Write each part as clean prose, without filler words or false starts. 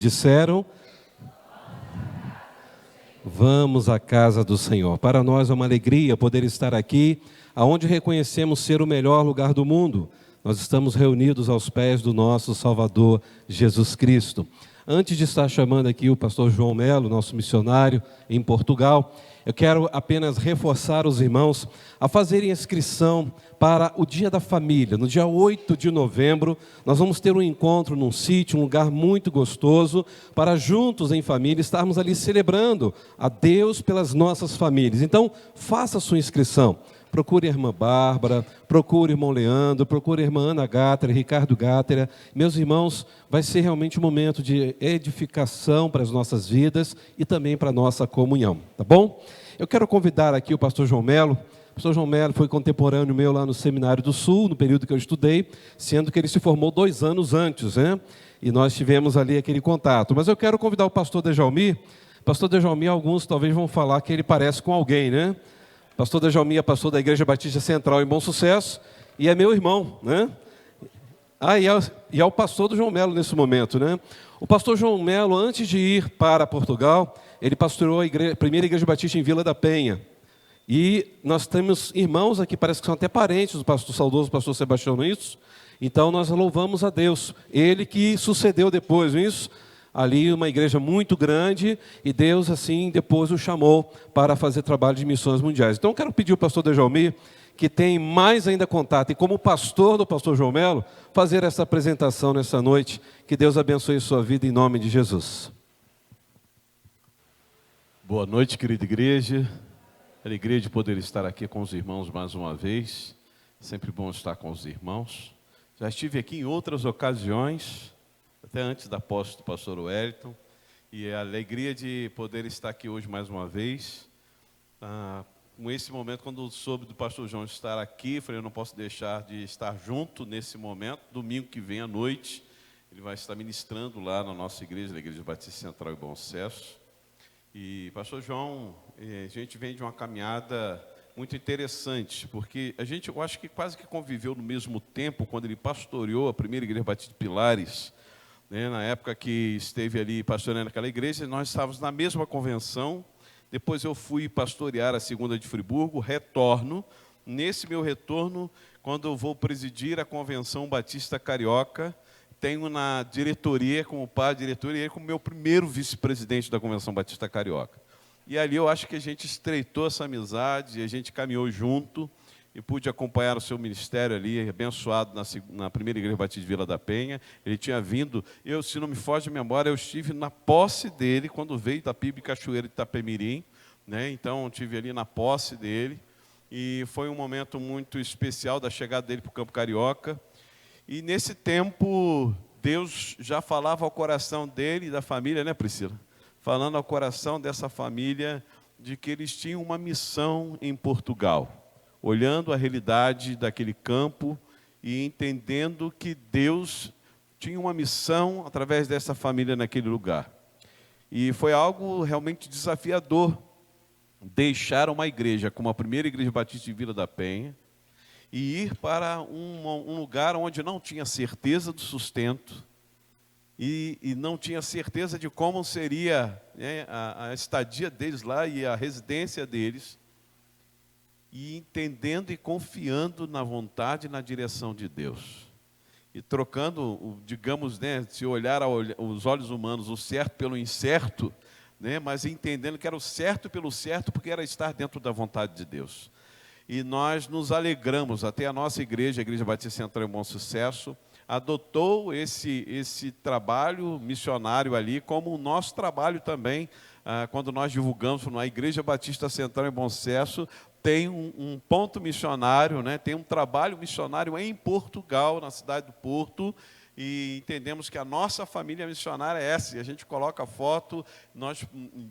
Disseram, vamos à casa do Senhor. Para nós é uma alegria poder estar aqui, aonde reconhecemos ser o melhor lugar do mundo. Nós estamos reunidos aos pés do nosso Salvador Jesus Cristo. Antes de estar chamando aqui o pastor João Melo, nosso missionário em Portugal, eu quero apenas reforçar os irmãos a fazerem inscrição para o Dia da Família. No dia 8 de novembro, nós vamos ter um encontro num sítio, um lugar muito gostoso, para juntos em família estarmos ali celebrando a Deus pelas nossas famílias. Então, faça a sua inscrição. Procure a irmã Bárbara, procure o irmão Leandro, procure a irmã Ana Gátera, Ricardo Gátera. Meus irmãos, vai ser realmente um momento de edificação para as nossas vidas e também para a nossa comunhão, tá bom? Eu quero convidar aqui o pastor João Melo. O pastor João Melo foi contemporâneo meu lá no Seminário do Sul, no período que eu estudei, sendo que ele se formou 2 anos antes, né? E nós tivemos ali aquele contato. Mas eu quero convidar o pastor Dejalmir. Pastor Dejalmir, alguns talvez vão falar que ele parece com alguém, né? Pastor Dejalmir é pastor da Igreja Batista Central em Bom Sucesso e é meu irmão, né? E é o pastor do João Melo nesse momento, né? O pastor João Melo, antes de ir para Portugal, ele pastoreou a primeira Igreja Batista em Vila da Penha. E nós temos irmãos aqui, parece que são até parentes do pastor saudoso, pastor Sebastião, não é isso? Então nós louvamos a Deus. Ele que sucedeu depois, não é isso? Ali uma igreja muito grande, e Deus assim depois o chamou para fazer trabalho de missões mundiais. Então eu quero pedir ao pastor Dejalmir, que tem mais ainda contato, e como pastor do pastor João Melo, fazer essa apresentação nessa noite. Que Deus abençoe sua vida em nome de Jesus. Boa noite, querida igreja. Alegria de poder estar aqui com os irmãos mais uma vez. Sempre bom estar com os irmãos. Já estive aqui em outras ocasiões, até antes da posse do pastor Wellington, e é a alegria de poder estar aqui hoje mais uma vez. Com esse momento, quando soube do pastor João estar aqui, falei, eu não posso deixar de estar junto nesse momento. Domingo que vem à noite, ele vai estar ministrando lá na nossa igreja, na Igreja Batista Central em Bom Sucesso. E pastor João, a gente vem de uma caminhada muito interessante, porque a gente, eu acho que quase que conviveu no mesmo tempo, quando ele pastoreou a primeira Igreja Batista de Pilares, né, na época que esteve ali pastoreando aquela igreja, nós estávamos na mesma convenção. Depois eu fui pastorear a segunda de Friburgo, retorno. Nesse meu retorno, quando eu vou presidir a Convenção Batista Carioca, tenho na diretoria, como padre diretor, e ele como meu primeiro vice-presidente da Convenção Batista Carioca. E ali eu acho que a gente estreitou essa amizade, a gente caminhou junto, e pude acompanhar o seu ministério ali, abençoado na primeira Igreja Batista de Vila da Penha. Ele tinha vindo, se não me foge a memória, eu estive na posse dele, quando veio da PIB Cachoeira de Itapemirim, né? Então, estive ali na posse dele, e foi um momento muito especial da chegada dele para o Campo Carioca. E nesse tempo, Deus já falava ao coração dele e da família, né, Priscila? Falando ao coração dessa família, de que eles tinham uma missão em Portugal, olhando a realidade daquele campo e entendendo que Deus tinha uma missão através dessa família naquele lugar. E foi algo realmente desafiador, deixar uma igreja como a primeira Igreja Batista de Vila da Penha e ir para um lugar onde não tinha certeza do sustento e não tinha certeza de como seria, né, a estadia deles lá e a residência deles, e entendendo e confiando na vontade e na direção de Deus. E trocando, digamos, né, se olhar aos olhos humanos, o certo pelo incerto, né, mas entendendo que era o certo pelo certo, porque era estar dentro da vontade de Deus. E nós nos alegramos, até a nossa igreja, a Igreja Batista Central em Bom Sucesso, adotou esse trabalho missionário ali como o nosso trabalho também, quando nós divulgamos na Igreja Batista Central em Bom Sucesso, tem um ponto missionário, né? Tem um trabalho missionário em Portugal, na cidade do Porto, e entendemos que a nossa família missionária é essa, e a gente coloca a foto, nós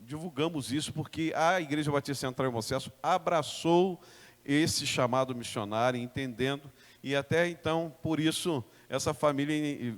divulgamos isso porque a Igreja Batista Central em Bom Sucesso abraçou esse chamado missionário, entendendo, e até então, por isso, essa família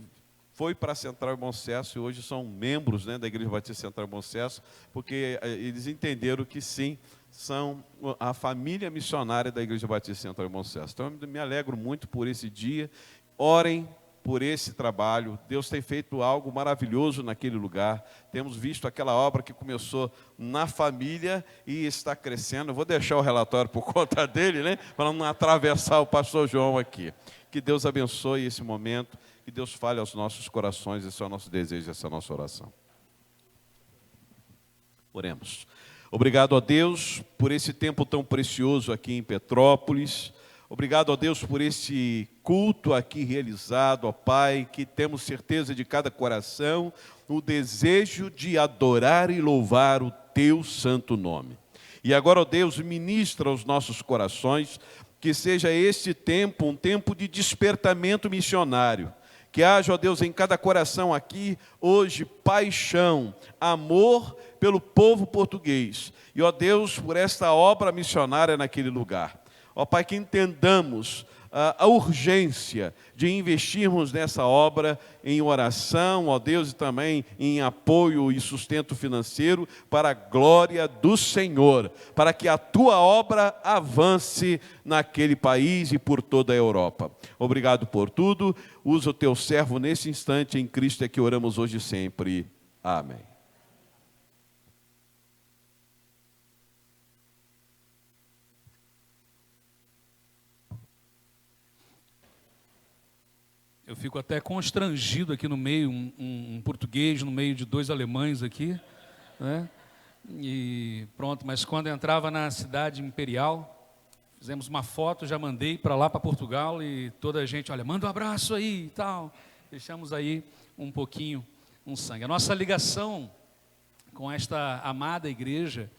foi para a Central em Bom Sucesso e hoje são membros, né, da Igreja Batista Central em Bom Sucesso, porque eles entenderam que sim, são a família missionária da Igreja Batista Central em Bom Sucesso. Então, eu me alegro muito por esse dia. Orem por esse trabalho. Deus tem feito algo maravilhoso naquele lugar. Temos visto aquela obra que começou na família e está crescendo. Eu vou deixar o relatório por conta dele, né? Para não atravessar o pastor João aqui. Que Deus abençoe esse momento, que Deus fale aos nossos corações. Esse é o nosso desejo, essa é a nossa oração. Oremos. Obrigado a Deus por esse tempo tão precioso aqui em Petrópolis. Obrigado a Deus por esse culto aqui realizado, ó Pai, que temos certeza de cada coração, o desejo de adorar e louvar o Teu santo nome. E agora, ó Deus, ministra aos nossos corações, que seja este tempo um tempo de despertamento missionário. Que haja, ó Deus, em cada coração aqui, hoje, paixão, amor pelo povo português. E, ó Deus, por esta obra missionária naquele lugar. Ó Pai, que entendamos a urgência de investirmos nessa obra em oração, ó Deus, e também em apoio e sustento financeiro para a glória do Senhor, para que a Tua obra avance naquele país e por toda a Europa. Obrigado por tudo. Usa o Teu servo nesse instante, em Cristo é que oramos hoje e sempre. Amém. Eu fico até constrangido aqui no meio, um português no meio de dois alemães aqui, né? E pronto, mas quando eu entrava na cidade imperial, fizemos uma foto, já mandei para lá, para Portugal, e toda a gente, olha, manda um abraço aí e tal. Deixamos aí um pouquinho, um sangue. A nossa ligação com esta amada igreja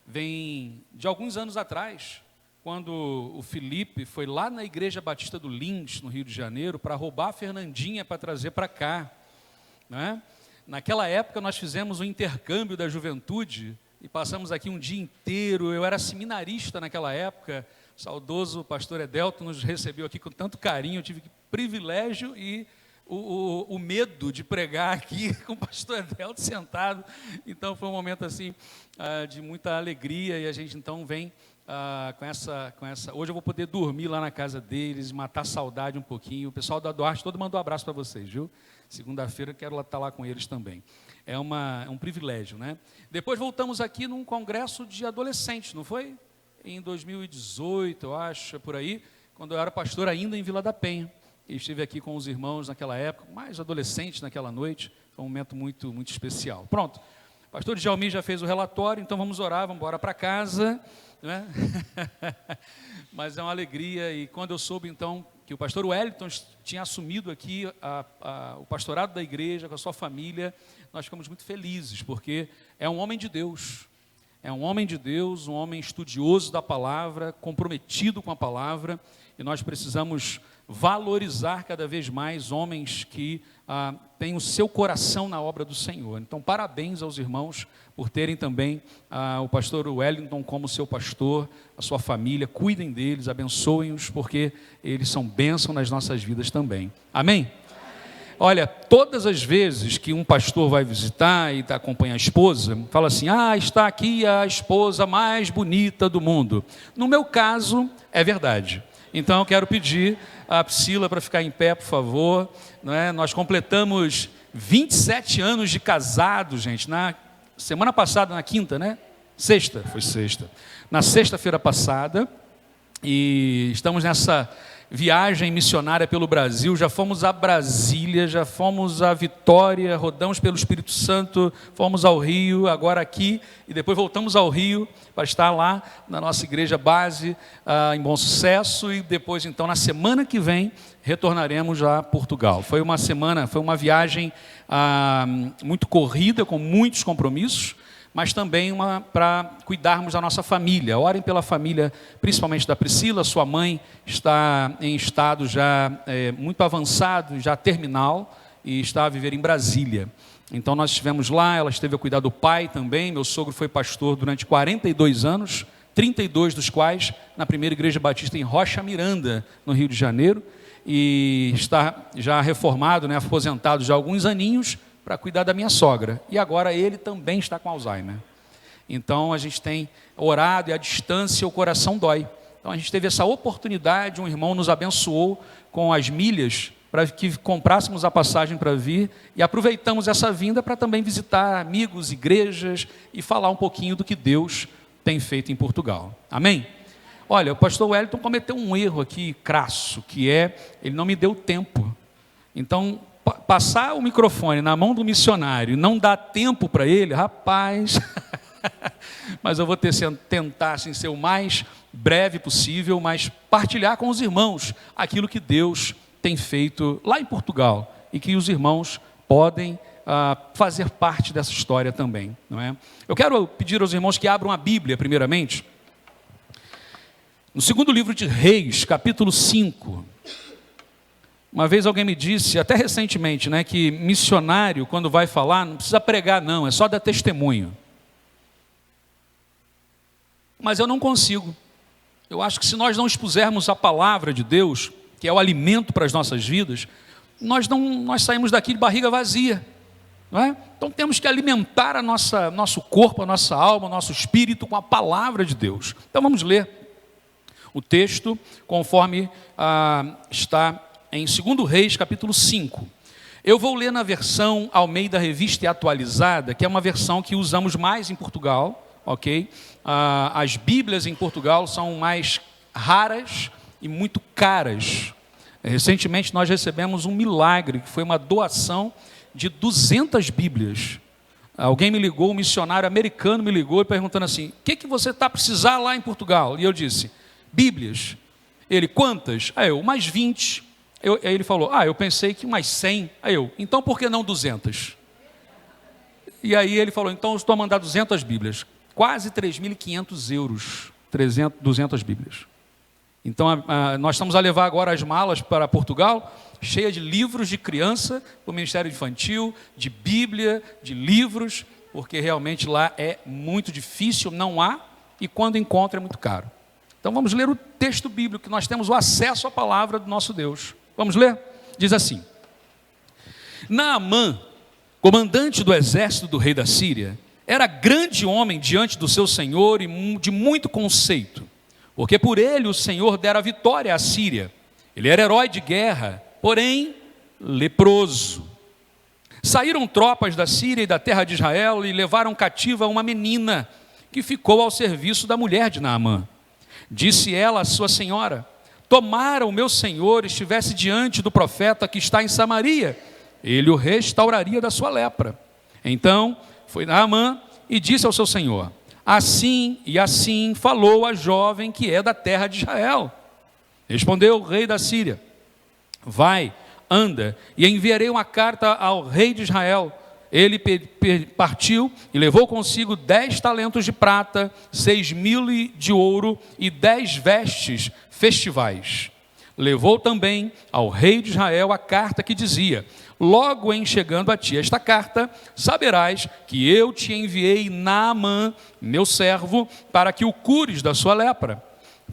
vem de alguns anos atrás, quando o Felipe foi lá na Igreja Batista do Lins, no Rio de Janeiro, para roubar a Fernandinha para trazer para cá, né? Naquela época nós fizemos um intercâmbio da juventude e passamos aqui um dia inteiro. Eu era seminarista naquela época, o saudoso pastor Edelton nos recebeu aqui com tanto carinho. Eu tive o privilégio e o medo de pregar aqui com o pastor Edelton sentado. Então foi um momento assim de muita alegria, e a gente então vem com essa. Hoje eu vou poder dormir lá na casa deles, matar saudade um pouquinho. O pessoal da Duarte todo mandou um abraço para vocês, viu? Segunda-feira quero estar lá com eles também. É um privilégio, né? Depois voltamos aqui num congresso de adolescentes, não foi? Em 2018, eu acho, por aí, quando eu era pastor ainda em Vila da Penha. E estive aqui com os irmãos naquela época, mais adolescentes naquela noite. Foi um momento muito, muito especial. Pronto, o pastor Djalmi já fez o relatório, então vamos orar, vamos embora para casa, né? Mas é uma alegria. E quando eu soube então que o pastor Wellington tinha assumido aqui o pastorado da igreja com a sua família, nós ficamos muito felizes, porque é um homem de Deus, um homem estudioso da palavra, comprometido com a palavra, e nós precisamos valorizar cada vez mais homens que têm o seu coração na obra do Senhor. Então, parabéns aos irmãos por terem também o pastor Wellington como seu pastor, a sua família. Cuidem deles, abençoem-os, porque eles são bênção nas nossas vidas também. Amém? Olha, todas as vezes que um pastor vai visitar e acompanha a esposa, fala assim, está aqui a esposa mais bonita do mundo. No meu caso, é verdade. Então, eu quero pedir a Priscila para ficar em pé, por favor. Não é? Nós completamos 27 anos de casado, gente, na semana passada, na quinta, né? Sexta, foi sexta. Na sexta-feira passada, e estamos nessa viagem missionária pelo Brasil. Já fomos a Brasília, já fomos a Vitória, rodamos pelo Espírito Santo, fomos ao Rio, agora aqui, e depois voltamos ao Rio para estar lá na nossa igreja base, em Bom Sucesso, e depois então na semana que vem retornaremos a Portugal. Foi uma viagem muito corrida, com muitos compromissos, mas também para cuidarmos da nossa família. Orem pela família, principalmente da Priscila. Sua mãe está em estado já muito avançado, já terminal, e está a viver em Brasília. Então nós estivemos lá, ela esteve a cuidar do pai também. Meu sogro foi pastor durante 42 anos, 32 dos quais na primeira igreja batista em Rocha Miranda, no Rio de Janeiro, e está já reformado, né, aposentado já há alguns aninhos, para cuidar da minha sogra. E agora ele também está com Alzheimer. Então a gente tem orado, e à distância o coração dói. Então a gente teve essa oportunidade, um irmão nos abençoou com as milhas para que comprássemos a passagem para vir e aproveitamos essa vinda para também visitar amigos, igrejas e falar um pouquinho do que Deus tem feito em Portugal. Amém? Olha, o pastor Wellington cometeu um erro aqui crasso, que ele não me deu tempo. Então, passar o microfone na mão do missionário e não dar tempo para ele, rapaz... Mas eu vou tentar assim, ser o mais breve possível, mas partilhar com os irmãos aquilo que Deus tem feito lá em Portugal e que os irmãos podem fazer parte dessa história também, não é? Eu quero pedir aos irmãos que abram a Bíblia primeiramente, no segundo livro de Reis, capítulo 5. Uma vez alguém me disse, até recentemente, né, que missionário, quando vai falar, não precisa pregar não, é só dar testemunho. Mas eu não consigo. Eu acho que se nós não expusermos a palavra de Deus, que é o alimento para as nossas vidas, nós saímos daqui de barriga vazia, não é? Então temos que alimentar nosso corpo, a nossa alma, o nosso espírito com a palavra de Deus. Então vamos ler o texto conforme está em 2 Reis, capítulo 5. Eu vou ler na versão Almeida Revista e Atualizada, que é uma versão que usamos mais em Portugal. Ok? As Bíblias em Portugal são mais raras e muito caras. Recentemente nós recebemos um milagre, que foi uma doação de 200 Bíblias. Alguém me ligou, um missionário americano me ligou perguntando assim, o que você está precisando lá em Portugal? E eu disse, Bíblias. Ele, quantas? Aí eu, mais 20. Aí ele falou, eu pensei que mais 100. Aí eu, então por que não 200? E aí ele falou, então eu estou a mandar 200 Bíblias. Quase 3.500 euros, 200 Bíblias. Então, nós estamos a levar agora as malas para Portugal, cheia de livros de criança, para o Ministério Infantil, de Bíblia, de livros, porque realmente lá é muito difícil, não há, e quando encontra é muito caro. Então, vamos ler o texto bíblico, que nós temos o acesso à palavra do nosso Deus. Vamos ler? Diz assim, Naamã, comandante do exército do rei da Síria, era grande homem diante do seu Senhor e de muito conceito, porque por ele o Senhor dera vitória à Síria. Ele era herói de guerra, porém leproso. Saíram tropas da Síria e da terra de Israel e levaram cativa uma menina que ficou ao serviço da mulher de Naamã. Disse ela à sua senhora, tomara o meu senhor estivesse diante do profeta que está em Samaria, ele o restauraria da sua lepra. Então foi Naamã e disse ao seu senhor, assim e assim falou a jovem que é da terra de Israel. Respondeu o rei da Síria, vai, anda, e enviarei uma carta ao rei de Israel. Ele partiu e levou consigo 10 talentos de prata, 6.000 de ouro e 10 vestes festivais. Levou também ao rei de Israel a carta que dizia, logo em chegando a ti esta carta, saberás que eu te enviei Naamã, meu servo, para que o cures da sua lepra.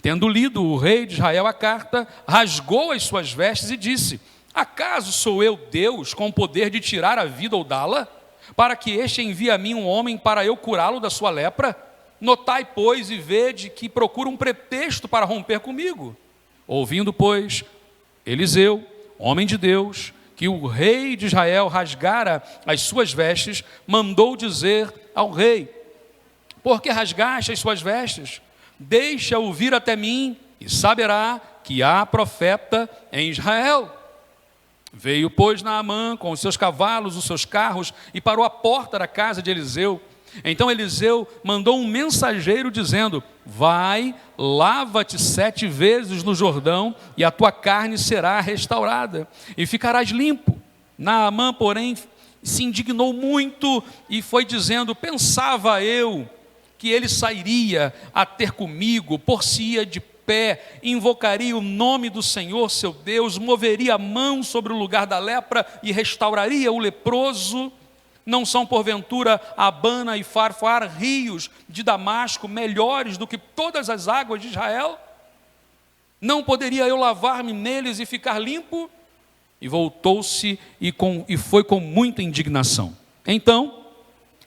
Tendo lido o rei de Israel a carta, rasgou as suas vestes e disse, acaso sou eu Deus com o poder de tirar a vida ou dá-la? Para que este envie a mim um homem para eu curá-lo da sua lepra? Notai, pois, e vede que procura um pretexto para romper comigo. Ouvindo, pois, Eliseu, homem de Deus, que o rei de Israel rasgara as suas vestes, mandou dizer ao rei, por que rasgaste as suas vestes? Deixa-o vir até mim e saberá que há profeta em Israel. Veio, pois, Naamã com os seus cavalos, os seus carros, e parou à porta da casa de Eliseu. Então Eliseu mandou um mensageiro dizendo, vai, lava-te 7 vezes no Jordão, e a tua carne será restaurada, e ficarás limpo. Naamã, porém, se indignou muito, e foi dizendo, pensava eu que ele sairia a ter comigo, por-se-ia de pé, invocaria o nome do Senhor seu Deus, moveria a mão sobre o lugar da lepra, e restauraria o leproso. Não são porventura Abana e Farfar, rios de Damasco, melhores do que todas as águas de Israel? Não poderia eu lavar-me neles e ficar limpo? E voltou-se e foi com muita indignação. Então,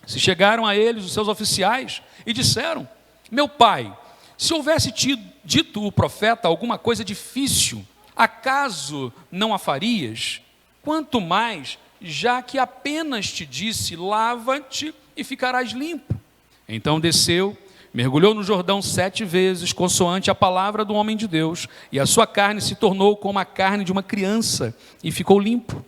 se chegaram a eles os seus oficiais e disseram, meu pai, se houvesse dito o profeta alguma coisa difícil, Acaso não a farias? Quanto mais, já que apenas te disse, lava-te e ficarás limpo. Então desceu, mergulhou no Jordão 7 vezes, consoante a palavra do homem de Deus, e a sua carne se tornou como a carne de uma criança, e ficou limpo.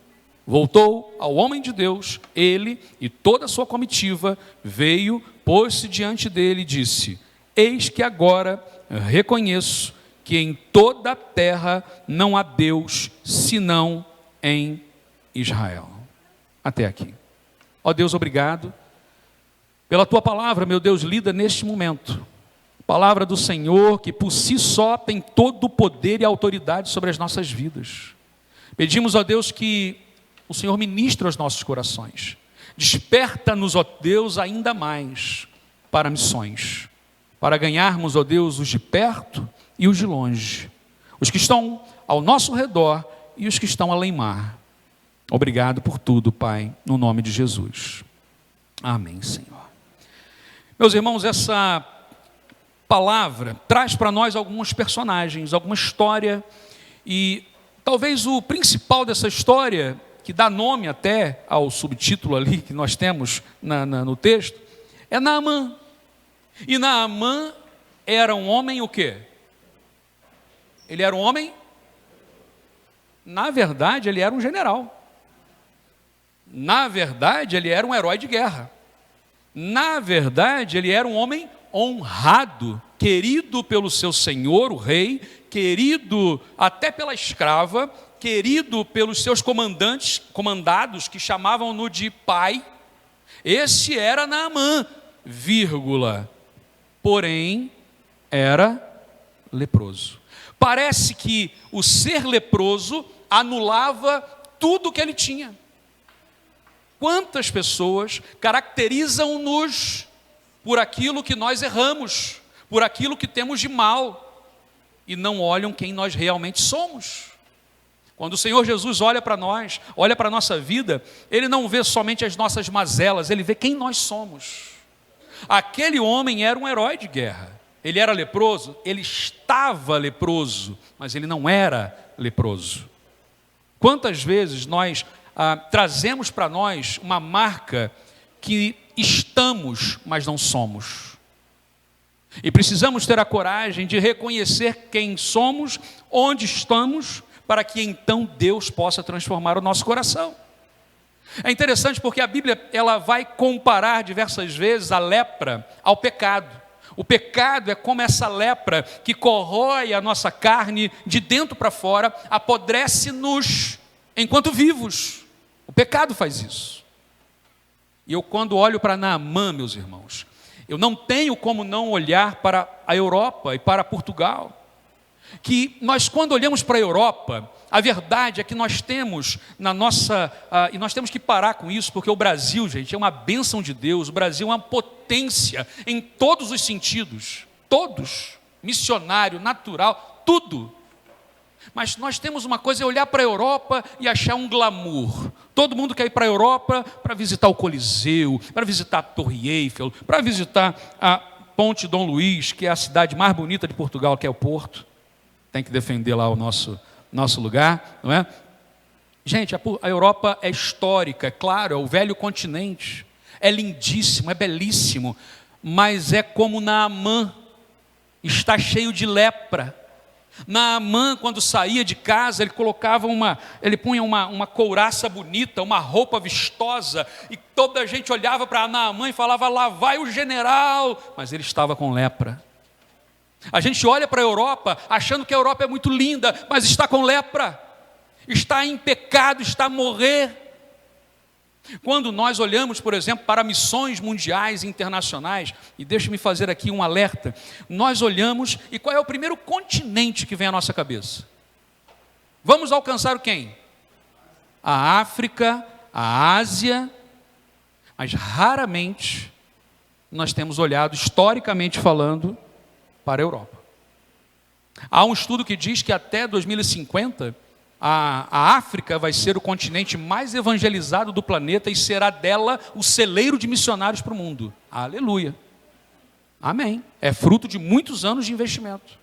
Voltou ao homem de Deus, ele e toda a sua comitiva, veio, pôs-se diante dele e disse: eis que agora reconheço que em toda a terra não há Deus, senão em Israel. Até aqui. Ó Deus, obrigado pela tua palavra, meu Deus, lida neste momento. Palavra do Senhor, que por si só tem todo o poder e autoridade sobre as nossas vidas. Pedimos, ó Deus, que o Senhor ministre aos nossos corações. Desperta-nos, ó Deus, ainda mais para missões, para ganharmos, ó Deus, os de perto e os de longe, os que estão ao nosso redor e os que estão além-mar. Obrigado por tudo, Pai, no nome de Jesus. Amém, Senhor. Meus irmãos, essa palavra traz para nós alguns personagens, alguma história, e talvez o principal dessa história, que dá nome até ao subtítulo ali que nós temos no texto, é Naamã. E Naamã era um homem o quê? Ele era um homem? Na verdade, ele era um general. Na verdade, ele era um herói de guerra. Na verdade, ele era um homem honrado, querido pelo seu senhor, o rei, querido até pela escrava, querido pelos seus comandados, que chamavam-no de pai. Esse era Naamã, vírgula, porém era leproso. Parece que o ser leproso anulava tudo que ele tinha. Quantas pessoas caracterizam-nos por aquilo que nós erramos, por aquilo que temos de mal, e não olham quem nós realmente somos. Quando o Senhor Jesus olha para nós, olha para a nossa vida, Ele não vê somente as nossas mazelas, Ele vê quem nós somos. Aquele homem era um herói de guerra. Ele era leproso? Ele estava leproso, mas ele não era leproso. Quantas vezes nós trazemos para nós uma marca que estamos, mas não somos. E precisamos ter a coragem de reconhecer quem somos, onde estamos, para que então Deus possa transformar o nosso coração. É interessante porque a Bíblia ela vai comparar diversas vezes a lepra ao pecado. O pecado é como essa lepra que corrói a nossa carne de dentro para fora, apodrece-nos enquanto vivos. O pecado faz isso. E eu, quando olho para Naamã, meus irmãos, eu não tenho como não olhar para a Europa e para Portugal. Que nós, quando olhamos para a Europa, a verdade é que nós temos na nossa... e nós temos que parar com isso, porque o Brasil, gente, é uma bênção de Deus. O Brasil é uma potência em todos os sentidos. Todos. Missionário, natural, tudo. Mas nós temos uma coisa, é olhar para a Europa e achar um glamour. Todo mundo quer ir para a Europa para visitar o Coliseu, para visitar a Torre Eiffel, para visitar a Ponte Dom Luís, que é a cidade mais bonita de Portugal, que é o Porto. Tem que defender lá o nosso lugar, não é? Gente, a Europa é histórica, é claro, é o velho continente. É lindíssimo, é belíssimo, mas é como Naamã, está cheio de lepra. Naamã, quando saía de casa, ele punha uma couraça bonita, uma roupa vistosa, e toda a gente olhava para Naamã e falava: lá vai o general, mas ele estava com lepra. A gente olha para a Europa, achando que a Europa é muito linda, mas está com lepra, está em pecado, está a morrer. Quando nós olhamos, por exemplo, para missões mundiais e internacionais, e deixe-me fazer aqui um alerta, nós olhamos, e qual é o primeiro continente que vem à nossa cabeça? Vamos alcançar o quem? A África, a Ásia, mas raramente nós temos olhado, historicamente falando, para a Europa. Há um estudo que diz que até 2050, a África vai ser o continente mais evangelizado do planeta e será dela o celeiro de missionários para o mundo. Aleluia. Amém. É fruto de muitos anos de investimento.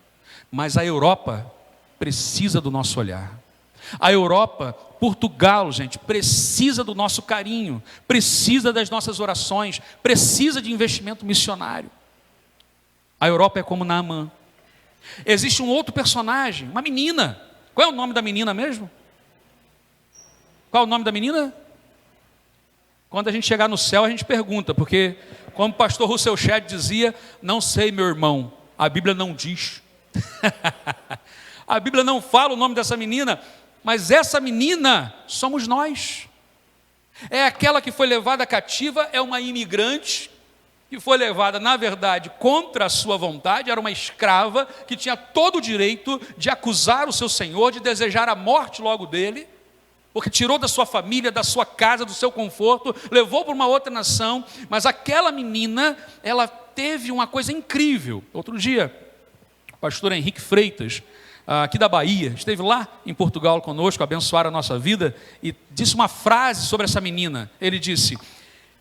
Mas a Europa precisa do nosso olhar. A Europa, Portugal, gente, precisa do nosso carinho, precisa das nossas orações, precisa de investimento missionário. A Europa é como Naamã. Existe um outro personagem, uma menina. Qual é o nome da menina mesmo? Qual é o nome da menina? Quando a gente chegar no céu, a gente pergunta, porque, como o pastor Russell Shedd dizia, não sei, meu irmão, a Bíblia não diz. A Bíblia não fala o nome dessa menina, mas essa menina somos nós. É aquela que foi levada cativa, é uma imigrante, que foi levada, na verdade, contra a sua vontade, era uma escrava, que tinha todo o direito de acusar o seu senhor, de desejar a morte logo dele, porque tirou da sua família, da sua casa, do seu conforto, levou para uma outra nação, mas aquela menina, ela teve uma coisa incrível. Outro dia, o pastor Henrique Freitas, aqui da Bahia, esteve lá em Portugal conosco, abençoar a nossa vida, e disse uma frase sobre essa menina. Ele disse: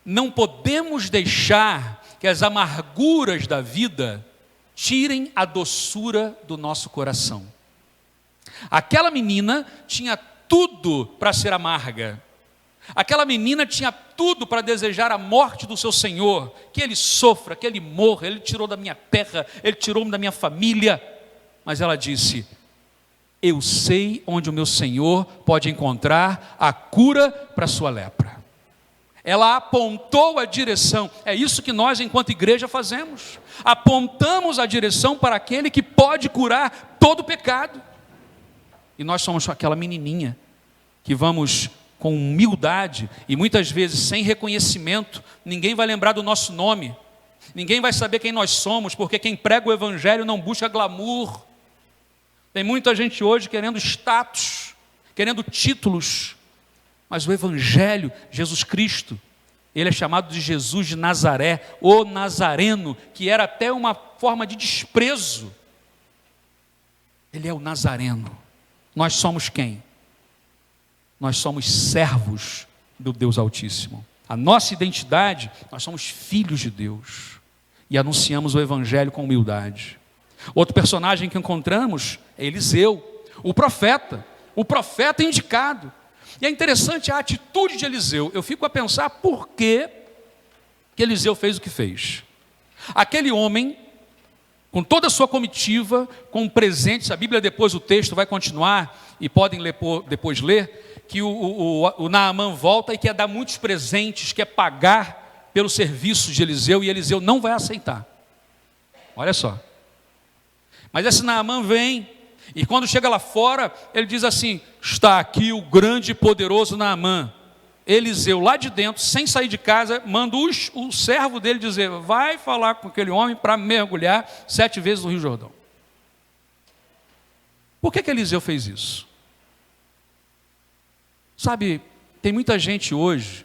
não podemos deixar que as amarguras da vida tirem a doçura do nosso coração. Aquela menina tinha tudo para ser amarga. Aquela menina tinha tudo para desejar a morte do seu Senhor, que ele sofra, que ele morra. Ele tirou da minha terra, ele tirou da minha família. Mas ela disse: eu sei onde o meu Senhor pode encontrar a cura para a sua lepra. Ela apontou a direção. É isso que nós, enquanto igreja, fazemos. Apontamos a direção para aquele que pode curar todo pecado. E nós somos aquela menininha que vamos com humildade e muitas vezes sem reconhecimento. Ninguém vai lembrar do nosso nome. Ninguém vai saber quem nós somos, porque quem prega o evangelho não busca glamour. Tem muita gente hoje querendo status, querendo títulos. Mas o evangelho, Jesus Cristo, ele é chamado de Jesus de Nazaré, o Nazareno, que era até uma forma de desprezo. Ele é o Nazareno. Nós somos quem? Nós somos servos do Deus Altíssimo. A nossa identidade, nós somos filhos de Deus. E anunciamos o evangelho com humildade. Outro personagem que encontramos é Eliseu, o profeta indicado. E é interessante a atitude de Eliseu. Eu fico a pensar por que Eliseu fez o que fez. Aquele homem, com toda a sua comitiva, com presentes, a Bíblia depois, o texto vai continuar, e podem depois ler, que o Naamã volta e quer dar muitos presentes, quer pagar pelo serviço de Eliseu, e Eliseu não vai aceitar. Olha só. Mas esse Naamã vem, e quando chega lá fora, ele diz assim: está aqui o grande e poderoso Naamã. Eliseu, lá de dentro, sem sair de casa, manda o servo dele dizer: vai falar com aquele homem para mergulhar 7 vezes no Rio Jordão. Por que Eliseu fez isso? Sabe, tem muita gente hoje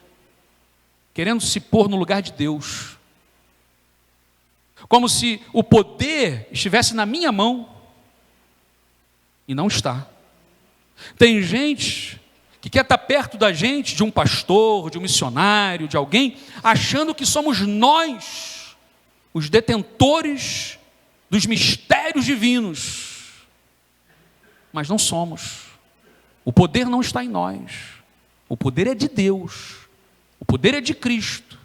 querendo se pôr no lugar de Deus, como se o poder estivesse na minha mão, e não está. Tem gente que quer estar perto da gente, de um pastor, de um missionário, de alguém, achando que somos nós os detentores dos mistérios divinos, mas não somos. O poder não está em nós, o poder é de Deus, o poder é de Cristo,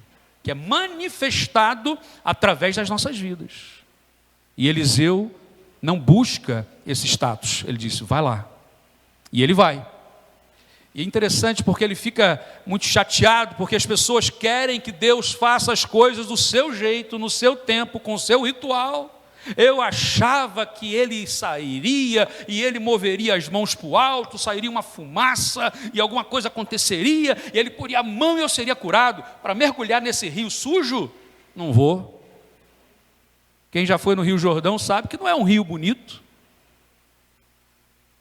que é manifestado através das nossas vidas. E Eliseu não busca esse status, ele disse: vai lá, e ele vai. E é interessante porque ele fica muito chateado, porque as pessoas querem que Deus faça as coisas do seu jeito, no seu tempo, com o seu ritual. Eu achava que ele sairia e ele moveria as mãos para o alto, sairia uma fumaça e alguma coisa aconteceria, e ele poria a mão e eu seria curado. Para mergulhar nesse rio sujo? Não vou. Quem já foi no Rio Jordão sabe que não é um rio bonito.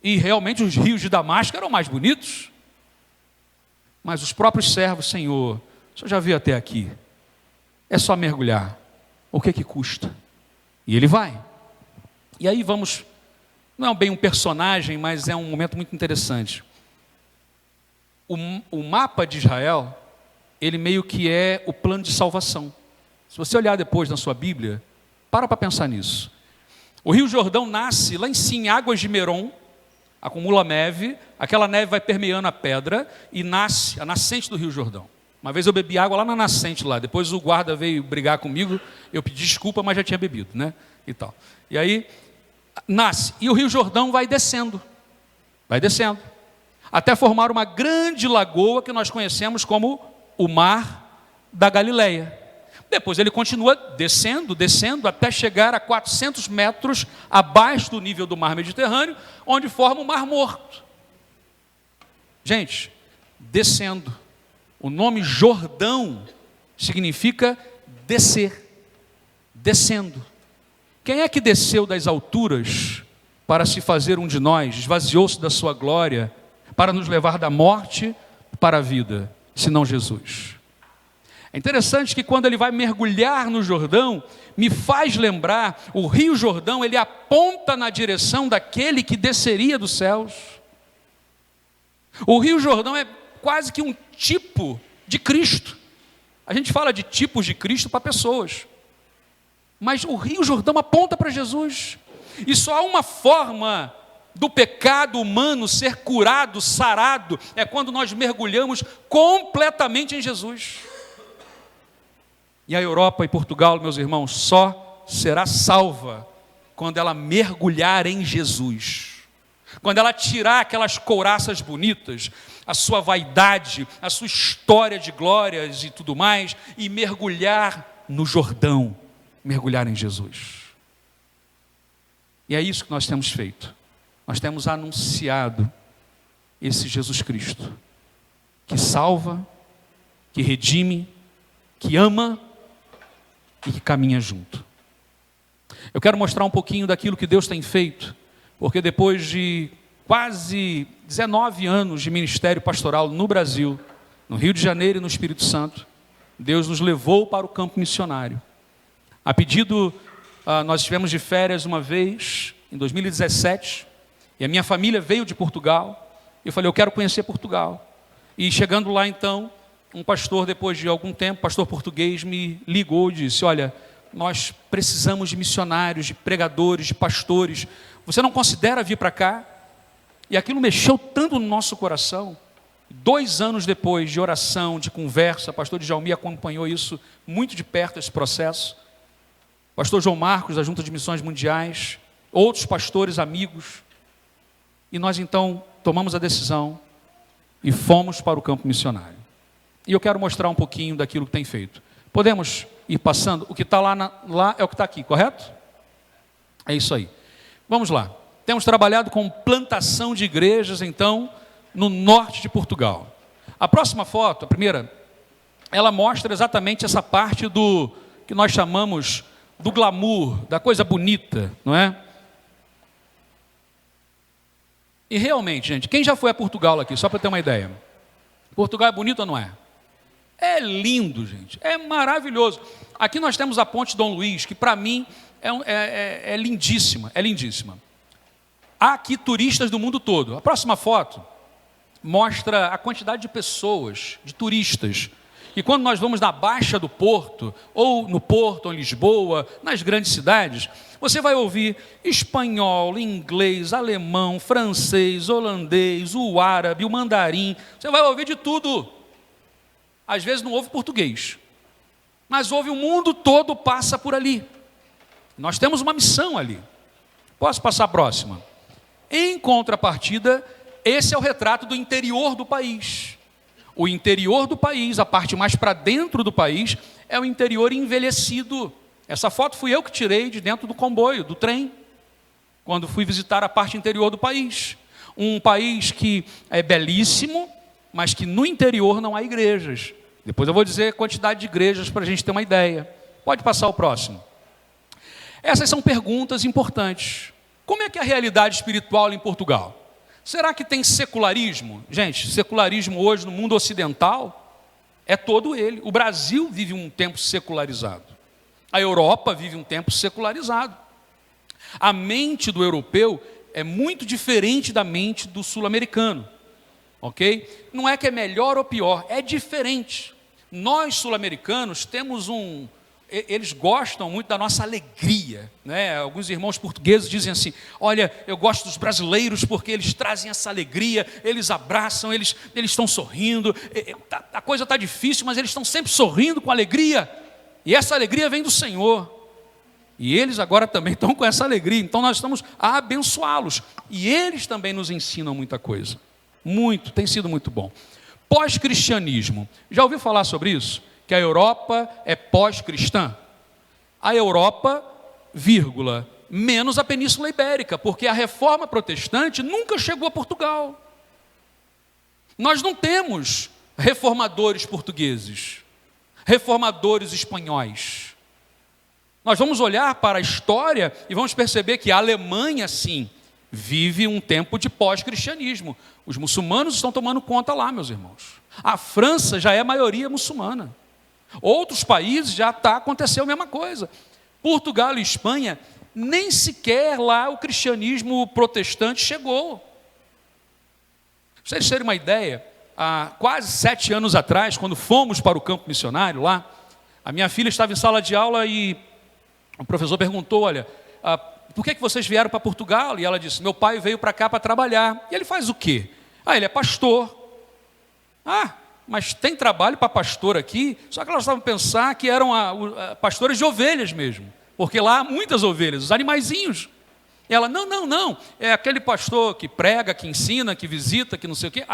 E realmente os rios de Damasco eram mais bonitos. Mas os próprios servos: Senhor, o senhor já veio até aqui, é só mergulhar, o que custa? E ele vai. E aí vamos, não é bem um personagem, mas é um momento muito interessante. O mapa de Israel, ele meio que é o plano de salvação. Se você olhar depois na sua Bíblia, para pensar nisso. O Rio Jordão nasce lá em cima, em Águas de Merom, acumula neve, aquela neve vai permeando a pedra e nasce a nascente do Rio Jordão. Uma vez eu bebi água lá na nascente lá, depois o guarda veio brigar comigo, eu pedi desculpa, mas já tinha bebido, né? E tal. E aí nasce, e o Rio Jordão vai descendo, até formar uma grande lagoa que nós conhecemos como o Mar da Galileia. Depois ele continua descendo, até chegar a 400 metros abaixo do nível do mar Mediterrâneo, onde forma o Mar Morto. Gente, descendo. O nome Jordão significa descer, descendo. Quem é que desceu das alturas para se fazer um de nós, esvaziou-se da sua glória, para nos levar da morte para a vida, senão Jesus? É interessante que quando ele vai mergulhar no Jordão, me faz lembrar, o Rio Jordão, ele aponta na direção daquele que desceria dos céus. O Rio Jordão é quase que um tipo de Cristo. A gente fala de tipos de Cristo para pessoas, mas o Rio Jordão aponta para Jesus. E só há uma forma do pecado humano ser curado, sarado, é quando nós mergulhamos completamente em Jesus. E a Europa e Portugal, meus irmãos, só será salva quando ela mergulhar em Jesus. Quando ela tirar aquelas couraças bonitas, a sua vaidade, a sua história de glórias e tudo mais, e mergulhar no Jordão, mergulhar em Jesus. E é isso que nós temos feito. Nós temos anunciado esse Jesus Cristo, que salva, que redime, que ama e que caminha junto. Eu quero mostrar um pouquinho daquilo que Deus tem feito, porque depois de quase 19 anos de ministério pastoral no Brasil, no Rio de Janeiro e no Espírito Santo, Deus nos levou para o campo missionário. A pedido, nós estivemos de férias uma vez, em 2017, e a minha família veio de Portugal, e eu falei, eu quero conhecer Portugal. E chegando lá então, um pastor, depois de algum tempo, pastor português, me ligou e disse, olha, nós precisamos de missionários, de pregadores, de pastores, você não considera vir para cá? E aquilo mexeu tanto no nosso coração. 2 anos depois de oração, de conversa, o pastor Djalmi acompanhou isso muito de perto, esse processo. O pastor João Marcos, da Junta de Missões Mundiais, outros pastores, amigos. E nós então tomamos a decisão e fomos para o campo missionário. E eu quero mostrar um pouquinho daquilo que tem feito. Podemos ir passando? O que está lá é o que está aqui, correto? É isso aí. Vamos lá. Temos trabalhado com plantação de igrejas, então, no norte de Portugal. A próxima foto, a primeira, ela mostra exatamente essa parte do que nós chamamos do glamour, da coisa bonita, não é? E realmente, gente, quem já foi a Portugal aqui, só para ter uma ideia? Portugal é bonito ou não é? É lindo, gente, é maravilhoso. Aqui nós temos a Ponte Dom Luís, que para mim é lindíssima, é lindíssima. Há aqui turistas do mundo todo. A próxima foto mostra a quantidade de pessoas, de turistas. E quando nós vamos na Baixa do Porto, ou no Porto, ou em Lisboa, nas grandes cidades, você vai ouvir espanhol, inglês, alemão, francês, holandês, o árabe, o mandarim. Você vai ouvir de tudo. Às vezes não ouve português, mas ouve o mundo todo, passa por ali. Nós temos uma missão ali. Posso passar a próxima? Em contrapartida, esse é o retrato do interior do país. O interior do país, a parte mais para dentro do país, é o interior envelhecido. Essa foto fui eu que tirei de dentro do comboio, do trem, quando fui visitar a parte interior do país. Um país que é belíssimo, mas que no interior não há igrejas. Depois eu vou dizer a quantidade de igrejas para a gente ter uma ideia. Pode passar o próximo. Essas são perguntas importantes. Como é que é a realidade espiritual em Portugal? Será que tem secularismo? Gente, secularismo hoje no mundo ocidental é todo ele. O Brasil vive um tempo secularizado. A Europa vive um tempo secularizado. A mente do europeu é muito diferente da mente do sul-americano. Ok? Não é que é melhor ou pior, é diferente. Nós, sul-americanos, temos eles gostam muito da nossa alegria, né? Alguns irmãos portugueses dizem assim: olha, eu gosto dos brasileiros porque eles trazem essa alegria, eles abraçam, eles estão sorrindo, a coisa está difícil, mas eles estão sempre sorrindo com alegria, e essa alegria vem do Senhor, e eles agora também estão com essa alegria, então nós estamos a abençoá-los, e eles também nos ensinam muita coisa, muito, tem sido muito bom. Pós-cristianismo, já ouviu falar sobre isso? Que a Europa é pós-cristã? A Europa, vírgula, menos a Península Ibérica, porque a reforma protestante nunca chegou a Portugal. Nós não temos reformadores portugueses, reformadores espanhóis. Nós vamos olhar para a história e vamos perceber que a Alemanha, sim, vive um tempo de pós-cristianismo. Os muçulmanos estão tomando conta lá, meus irmãos. A França já é maioria muçulmana. Outros países já aconteceu a mesma coisa. Portugal e Espanha, nem sequer lá o cristianismo protestante chegou. Para vocês terem uma ideia, há quase 7 anos atrás, quando fomos para o campo missionário lá, a minha filha estava em sala de aula e o professor perguntou: olha, por que vocês vieram para Portugal? E ela disse: meu pai veio para cá para trabalhar. E ele faz o quê? Ele é pastor. Mas tem trabalho para pastor aqui? Só que elas estavam pensando que eram pastores de ovelhas mesmo, porque lá há muitas ovelhas, os animaizinhos. E ela: não, é aquele pastor que prega, que ensina, que visita, que não sei o quê.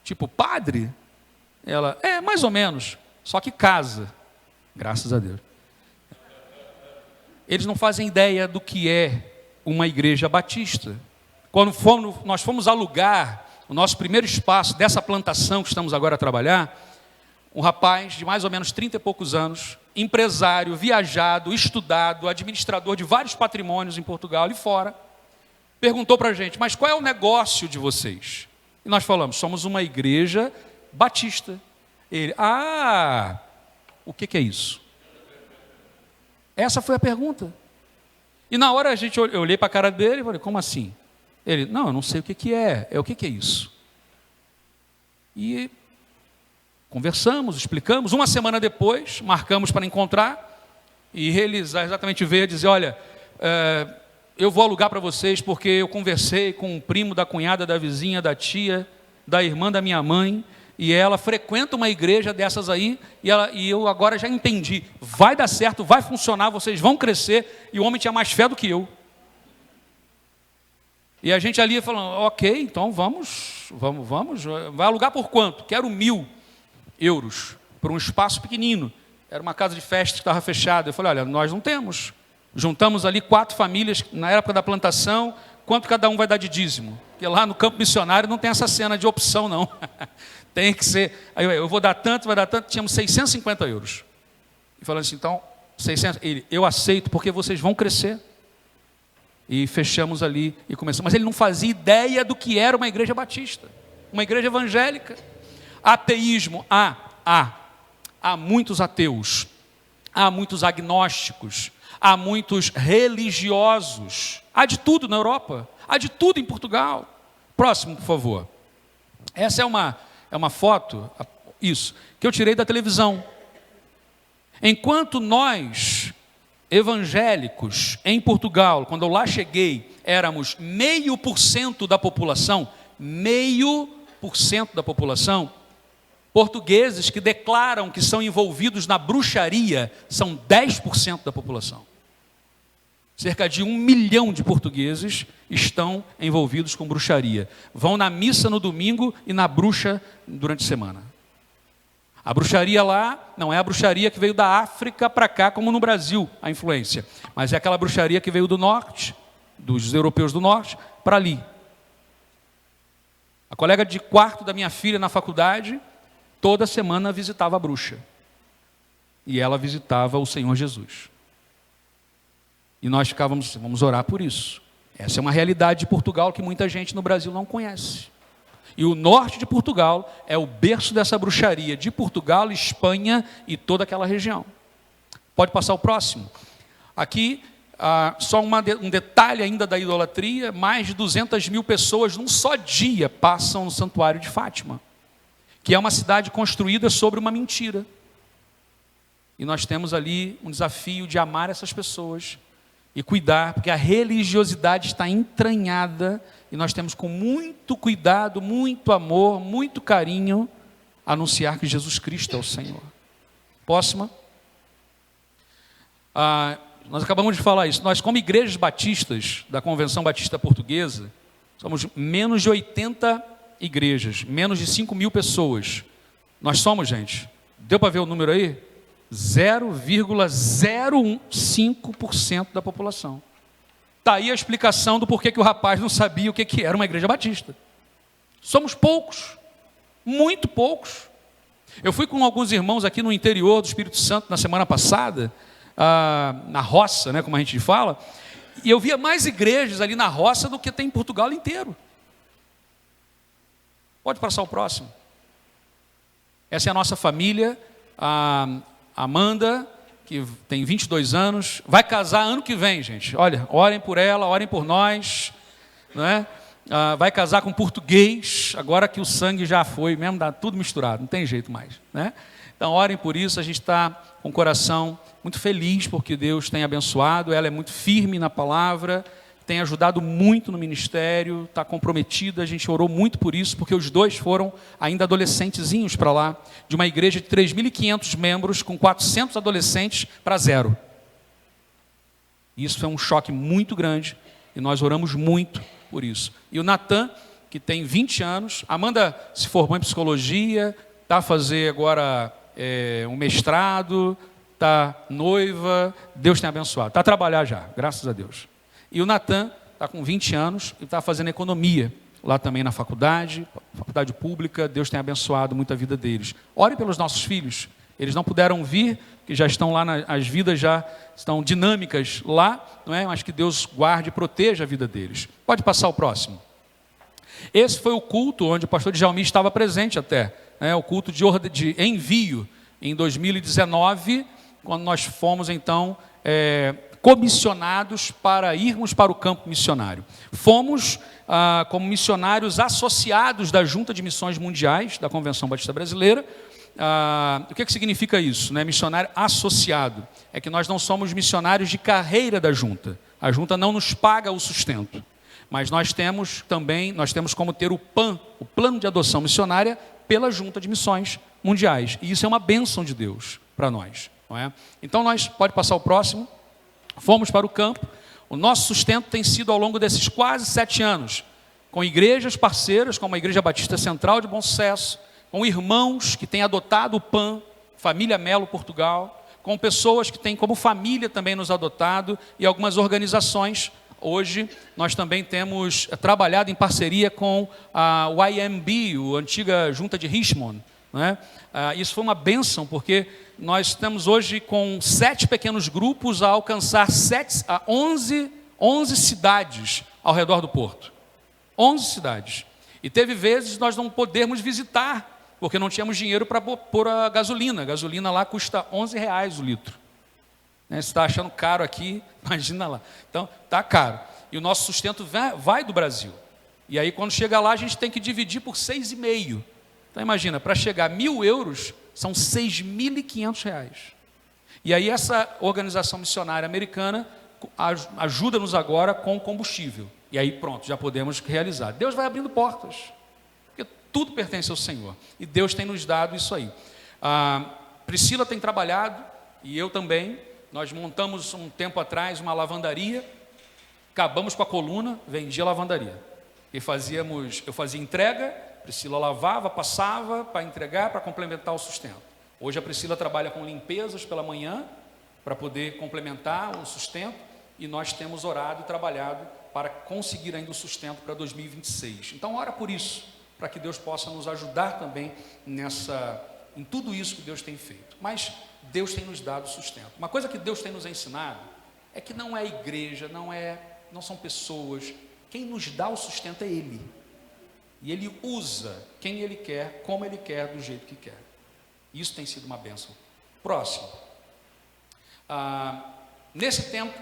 Tipo padre? Ela: mais ou menos, só que casa, graças a Deus. Eles não fazem ideia do que é uma igreja batista. Quando nós fomos alugar o nosso primeiro espaço dessa plantação que estamos agora a trabalhar, um rapaz de mais ou menos 30 e poucos anos, empresário, viajado, estudado, administrador de vários patrimônios em Portugal e fora, perguntou para a gente: mas qual é o negócio de vocês? E nós falamos: somos uma igreja batista. Ele: o que é isso? Essa foi a pergunta. E na hora eu olhei para a cara dele e falei: como assim? Ele: não, eu não sei o que é. O que é isso? E conversamos, explicamos. Uma semana depois, marcamos para encontrar, e ele exatamente veio dizer: olha, eu vou alugar para vocês porque eu conversei com um primo da cunhada, da vizinha, da tia, da irmã da minha mãe, e ela frequenta uma igreja dessas aí, e eu agora já entendi, vai dar certo, vai funcionar, vocês vão crescer. E o homem tinha mais fé do que eu. E a gente ali falando: ok, então vamos, vai alugar por quanto? Quero 1.000 euros, por um espaço pequenino. Era uma casa de festa que estava fechada. Eu falei: olha, nós não temos. Juntamos ali 4 famílias, na época da plantação, quanto cada um vai dar de dízimo? Porque lá no campo missionário não tem essa cena de opção, não. Tem que ser, aí eu vou dar tanto, vai dar tanto. Tínhamos 650 euros. E falando assim: então, 600, eu aceito porque vocês vão crescer. E fechamos ali e começamos. Mas ele não fazia ideia do que era uma igreja batista, uma igreja evangélica. Ateísmo, há muitos ateus, há muitos agnósticos, há muitos religiosos, há de tudo na Europa, há de tudo em Portugal. Próximo, por favor. Essa é uma foto, isso, que eu tirei da televisão. Enquanto nós, evangélicos, em Portugal, quando eu lá cheguei, éramos 0,5% da população, 0,5% da população, portugueses que declaram que são envolvidos na bruxaria são 10% da população. Cerca de 1 milhão de portugueses estão envolvidos com bruxaria. Vão na missa no domingo e na bruxa durante a semana. A bruxaria lá não é a bruxaria que veio da África para cá, como no Brasil, a influência. Mas é aquela bruxaria que veio do norte, dos europeus do norte, para ali. A colega de quarto da minha filha na faculdade, toda semana visitava a bruxa. E ela visitava o Senhor Jesus. E nós ficávamos: vamos orar por isso. Essa é uma realidade de Portugal que muita gente no Brasil não conhece. E o norte de Portugal é o berço dessa bruxaria, de Portugal, Espanha e toda aquela região. Pode passar o próximo. Aqui, só um detalhe ainda da idolatria: mais de 200 mil pessoas num só dia passam no Santuário de Fátima, que é uma cidade construída sobre uma mentira. E nós temos ali um desafio de amar essas pessoas e cuidar, porque a religiosidade está entranhada e nós temos com muito cuidado, muito amor, muito carinho, anunciar que Jesus Cristo é o Senhor. Próxima. Nós acabamos de falar isso. Nós, como igrejas batistas da Convenção Batista Portuguesa, somos menos de 80 igrejas, menos de 5.000 pessoas. Nós somos, gente, deu para ver o número aí? 0,05% da população. Está aí a explicação do porquê que o rapaz não sabia o que era uma igreja batista. Somos poucos, muito poucos. Eu fui com alguns irmãos aqui no interior do Espírito Santo na semana passada, na roça, né, como a gente fala, e eu via mais igrejas ali na roça do que tem em Portugal inteiro. Pode passar o próximo. Essa é a nossa família, a Amanda, que tem 22 anos, vai casar ano que vem, gente. Olha, orem por ela, orem por nós, não é? Vai casar com português, agora que o sangue já foi, mesmo dá tudo misturado, não tem jeito mais, né? Então orem por isso, a gente está com o coração muito feliz porque Deus tem abençoado, ela é muito firme na palavra, tem ajudado muito no ministério, está comprometida, a gente orou muito por isso, porque os dois foram ainda adolescentezinhos para lá, de uma igreja de 3.500 membros, com 400 adolescentes para 0. Isso foi um choque muito grande, e nós oramos muito por isso. E o Natan, que tem 20 anos, Amanda se formou em psicologia, está a fazer agora um mestrado, está noiva, Deus tem abençoado, está a trabalhar já, graças a Deus. E o Natan está com 20 anos e está fazendo economia lá também na faculdade pública. Deus tem abençoado muito a vida deles. Ore pelos nossos filhos. Eles não puderam vir, que já estão lá, as vidas já estão dinâmicas lá, não é? Mas que Deus guarde e proteja a vida deles. Pode passar o próximo. Esse foi o culto onde o pastor Djalmi estava presente até, né? O culto de envio em 2019, quando nós fomos então comissionados para irmos para o campo missionário. Fomos como missionários associados da Junta de Missões Mundiais, da Convenção Batista Brasileira. O que significa isso, né? Missionário associado. É que nós não somos missionários de carreira da Junta. A Junta não nos paga o sustento. Mas nós temos como ter o PAN, o Plano de Adoção Missionária, pela Junta de Missões Mundiais. E isso é uma bênção de Deus para nós, não é? Então pode passar o próximo. Fomos para o campo. O nosso sustento tem sido ao longo desses quase 7 anos, com igrejas parceiras, como a Igreja Batista Central de Bom Sucesso, com irmãos que têm adotado o PAN, Família Melo Portugal, com pessoas que têm como família também nos adotado e algumas organizações. Hoje nós também temos trabalhado em parceria com a YMB, a antiga Junta de Richmond, né? Isso foi uma bênção, porque nós estamos hoje com 7 pequenos grupos a alcançar 11 cidades ao redor do porto. 11 cidades. E teve vezes nós não podermos visitar, porque não tínhamos dinheiro para pôr a gasolina. A gasolina lá custa R$11 o litro. Você está achando caro aqui, imagina lá. Então, está caro. E o nosso sustento vai do Brasil. E aí, quando chega lá, a gente tem que dividir por 6,5. Então, imagina, para chegar a 1.000 euros, são R$6.500. E aí, essa organização missionária americana ajuda-nos agora com combustível. E aí, pronto, já podemos realizar. Deus vai abrindo portas, porque tudo pertence ao Senhor. E Deus tem nos dado isso aí. Priscila tem trabalhado, e eu também. Nós montamos um tempo atrás uma lavandaria, acabamos com a coluna, vendia lavandaria. E eu fazia entrega, Priscila lavava, passava para entregar, para complementar o sustento. Hoje a Priscila trabalha com limpezas pela manhã, para poder complementar o sustento, e nós temos orado e trabalhado para conseguir ainda o sustento para 2026. Então ora por isso, para que Deus possa nos ajudar também em tudo isso que Deus tem feito. Mas Deus tem nos dado sustento. Uma coisa que Deus tem nos ensinado é que não é igreja, não são pessoas. Quem nos dá o sustento é Ele. E Ele usa quem Ele quer, como Ele quer, do jeito que quer. Isso tem sido uma bênção. Próximo. Nesse tempo,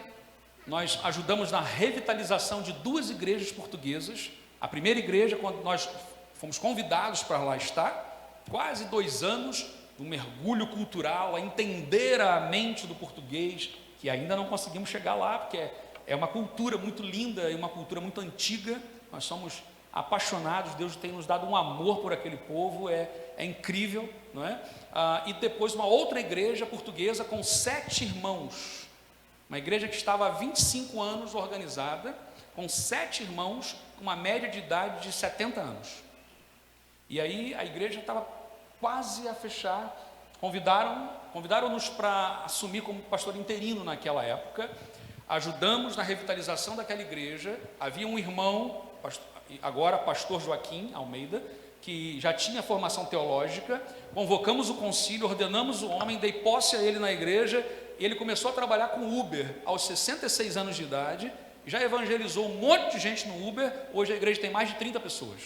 nós ajudamos na revitalização de 2 igrejas portuguesas. A primeira igreja, quando nós fomos convidados para lá estar, quase 2 anos, do mergulho cultural, a entender a mente do português, que ainda não conseguimos chegar lá, porque é uma cultura muito linda e uma cultura muito antiga. Nós somos apaixonados, Deus tem nos dado um amor por aquele povo, é incrível, não é? E depois uma outra igreja portuguesa com 7 irmãos, uma igreja que estava há 25 anos organizada, com 7 irmãos, com uma média de idade de 70 anos. E aí a igreja estava quase a fechar, convidaram-nos para assumir como pastor interino naquela época, ajudamos na revitalização daquela igreja. Havia um irmão, agora pastor Joaquim Almeida, que já tinha formação teológica. Convocamos o concílio, ordenamos o homem, dei posse a ele na igreja. Ele começou a trabalhar com Uber aos 66 anos de idade, já evangelizou um monte de gente no Uber. Hoje a igreja tem mais de 30 pessoas,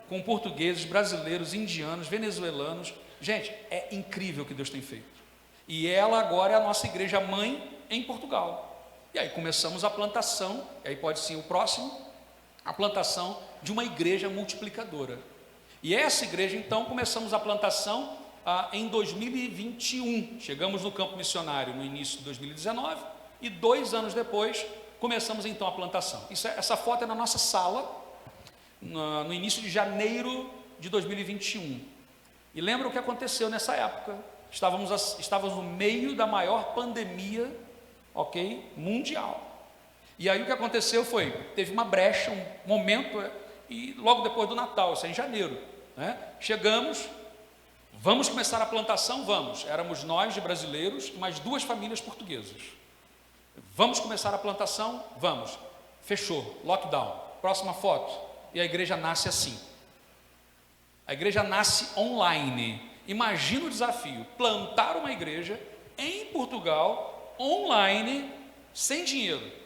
com portugueses, brasileiros, indianos, venezuelanos. Gente, é incrível o que Deus tem feito. E ela agora é a nossa igreja mãe em Portugal. E aí começamos a plantação, e aí pode ser o próximo, a plantação de uma igreja multiplicadora. E essa igreja, então, começamos a plantação em 2021. Chegamos no campo missionário no início de 2019 e 2 anos depois começamos então a plantação. Essa foto é na nossa sala, no início de janeiro de 2021. E lembra o que aconteceu nessa época? Estávamos no meio da maior pandemia, mundial. E aí o que aconteceu foi, teve uma brecha, um momento, e logo depois do Natal, isso é em janeiro, né? Chegamos, vamos começar a plantação? Vamos. Éramos nós de brasileiros e mais 2 famílias portuguesas. Vamos começar a plantação? Vamos. Fechou, lockdown. Próxima foto. E a igreja nasce assim. A igreja nasce online. Imagina o desafio, plantar uma igreja em Portugal, online, sem dinheiro.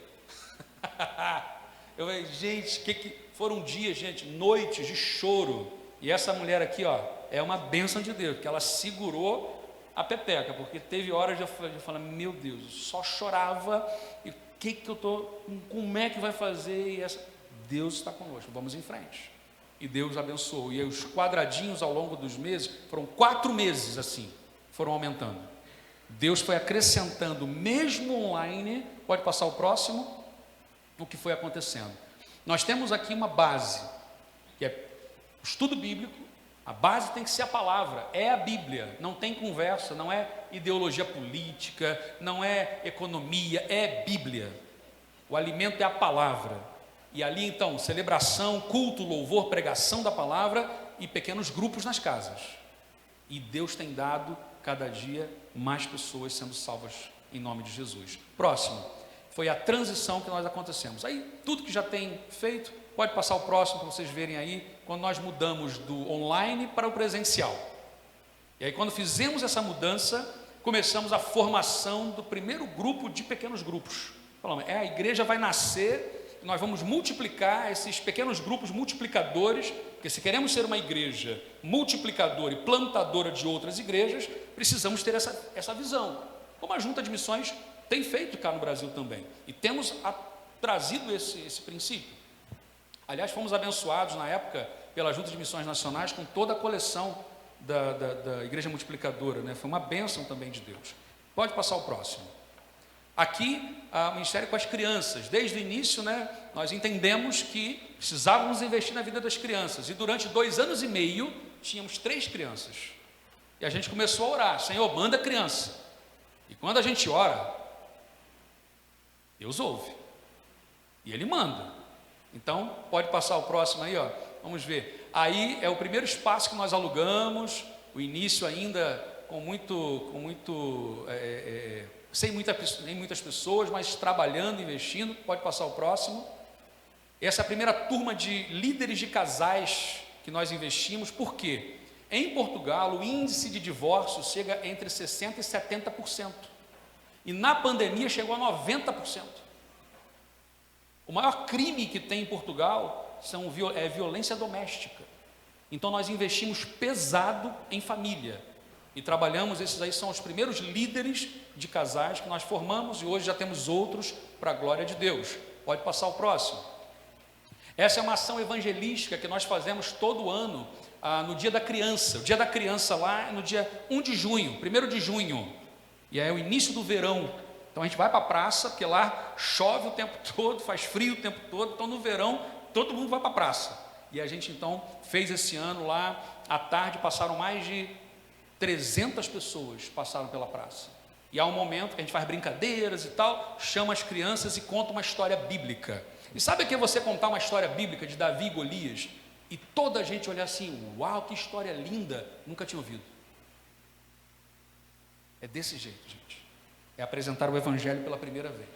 Eu falei, gente, foram dias, gente, noites de choro. E essa mulher aqui, é uma bênção de Deus, porque ela segurou a peteca, porque teve horas de eu falar, meu Deus, só chorava, e como é que vai fazer? E Deus está conosco, vamos em frente. E Deus abençoou. E os quadradinhos ao longo dos meses, foram 4 meses assim, foram aumentando. Deus foi acrescentando, mesmo online. Pode passar o próximo. O que foi acontecendo? Nós temos aqui uma base, que é o estudo bíblico. A base tem que ser a palavra, é a Bíblia, não tem conversa, não é ideologia política, não é economia, é Bíblia. O alimento é a palavra. E ali então, celebração, culto, louvor, pregação da palavra e pequenos grupos nas casas. E Deus tem dado cada dia mais pessoas sendo salvas em nome de Jesus. Próximo. Foi a transição que nós acontecemos. Aí, tudo que já tem feito, pode passar o próximo para vocês verem aí, quando nós mudamos do online para o presencial. E aí, quando fizemos essa mudança, começamos a formação do primeiro grupo de pequenos grupos. Falamos, a igreja vai nascer, nós vamos multiplicar esses pequenos grupos multiplicadores, porque se queremos ser uma igreja multiplicadora e plantadora de outras igrejas, precisamos ter essa visão. Como a Junta de Missões tem feito cá no Brasil também, e temos trazido esse princípio. Aliás, fomos abençoados na época pela Junta de Missões Nacionais com toda a coleção da Igreja Multiplicadora, né? Foi uma bênção também de Deus. Pode passar o próximo. Aqui, o Ministério com as crianças. Desde o início, né, nós entendemos que precisávamos investir na vida das crianças, e durante 2 anos e meio, tínhamos 3 crianças, e a gente começou a orar, Senhor, manda criança. E quando a gente ora, Deus ouve, e Ele manda. Então, pode passar o próximo aí, vamos ver. Aí é o primeiro espaço que nós alugamos, o início ainda sem muitas pessoas, mas trabalhando, investindo. Pode passar o próximo. Essa é a primeira turma de líderes de casais que nós investimos. Por quê? Em Portugal, o índice de divórcio chega entre 60% e 70%. E na pandemia chegou a 90%. O maior crime que tem em Portugal é violência doméstica. Então nós investimos pesado em família. E trabalhamos, esses aí são os primeiros líderes de casais que nós formamos, e hoje já temos outros para a glória de Deus. Pode passar o próximo. Essa é uma ação evangelística que nós fazemos todo ano, no dia da criança. O dia da criança lá é no dia 1 de junho, 1º de junho. E é o início do verão. Então a gente vai para a praça, porque lá chove o tempo todo, faz frio o tempo todo. Então no verão todo mundo vai para a praça. E a gente então fez esse ano lá, à tarde passaram mais de 300 pessoas passaram pela praça. E há um momento que a gente faz brincadeiras e tal, chama as crianças e conta uma história bíblica. E sabe o que é você contar uma história bíblica de Davi e Golias? E toda a gente olhar assim, uau, que história linda, nunca tinha ouvido. É desse jeito, gente. É apresentar o Evangelho pela primeira vez.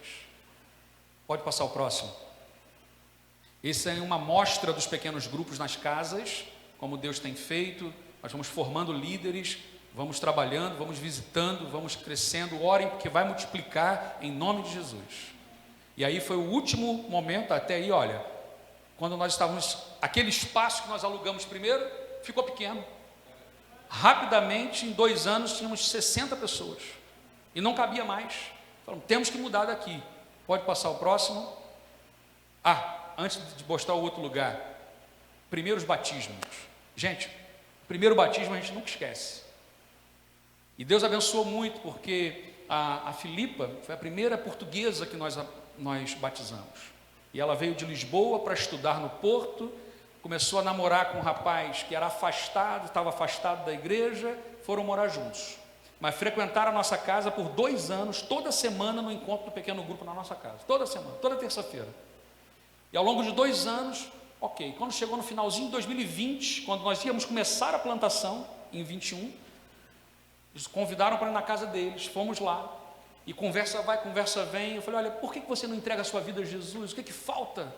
Pode passar o próximo. Essa é uma amostra dos pequenos grupos nas casas, como Deus tem feito. Nós vamos formando líderes, vamos trabalhando, vamos visitando, vamos crescendo. Orem, porque vai multiplicar em nome de Jesus. E aí foi o último momento, até aí, olha, quando nós estávamos, aquele espaço que nós alugamos primeiro, ficou pequeno. Rapidamente, em 2 anos, tínhamos 60 pessoas. E não cabia mais. Falamos, temos que mudar daqui. Pode passar o próximo. Antes de mostrar o outro lugar. Primeiros batismos. Gente, o primeiro batismo a gente nunca esquece. E Deus abençoou muito, porque a Filipa foi a primeira portuguesa que nós batizamos. E ela veio de Lisboa para estudar no Porto, começou a namorar com um rapaz que era afastado, estava afastado da igreja, foram morar juntos. Mas frequentaram a nossa casa por 2 anos, toda semana no encontro do pequeno grupo na nossa casa. Toda semana, toda terça-feira. E ao longo de 2 anos, ok. Quando chegou no finalzinho de 2020, quando nós íamos começar a plantação, em 21, eles convidaram para ir na casa deles, fomos lá. E conversa vai, conversa vem. Eu falei, olha, por que você não entrega a sua vida a Jesus? O que falta?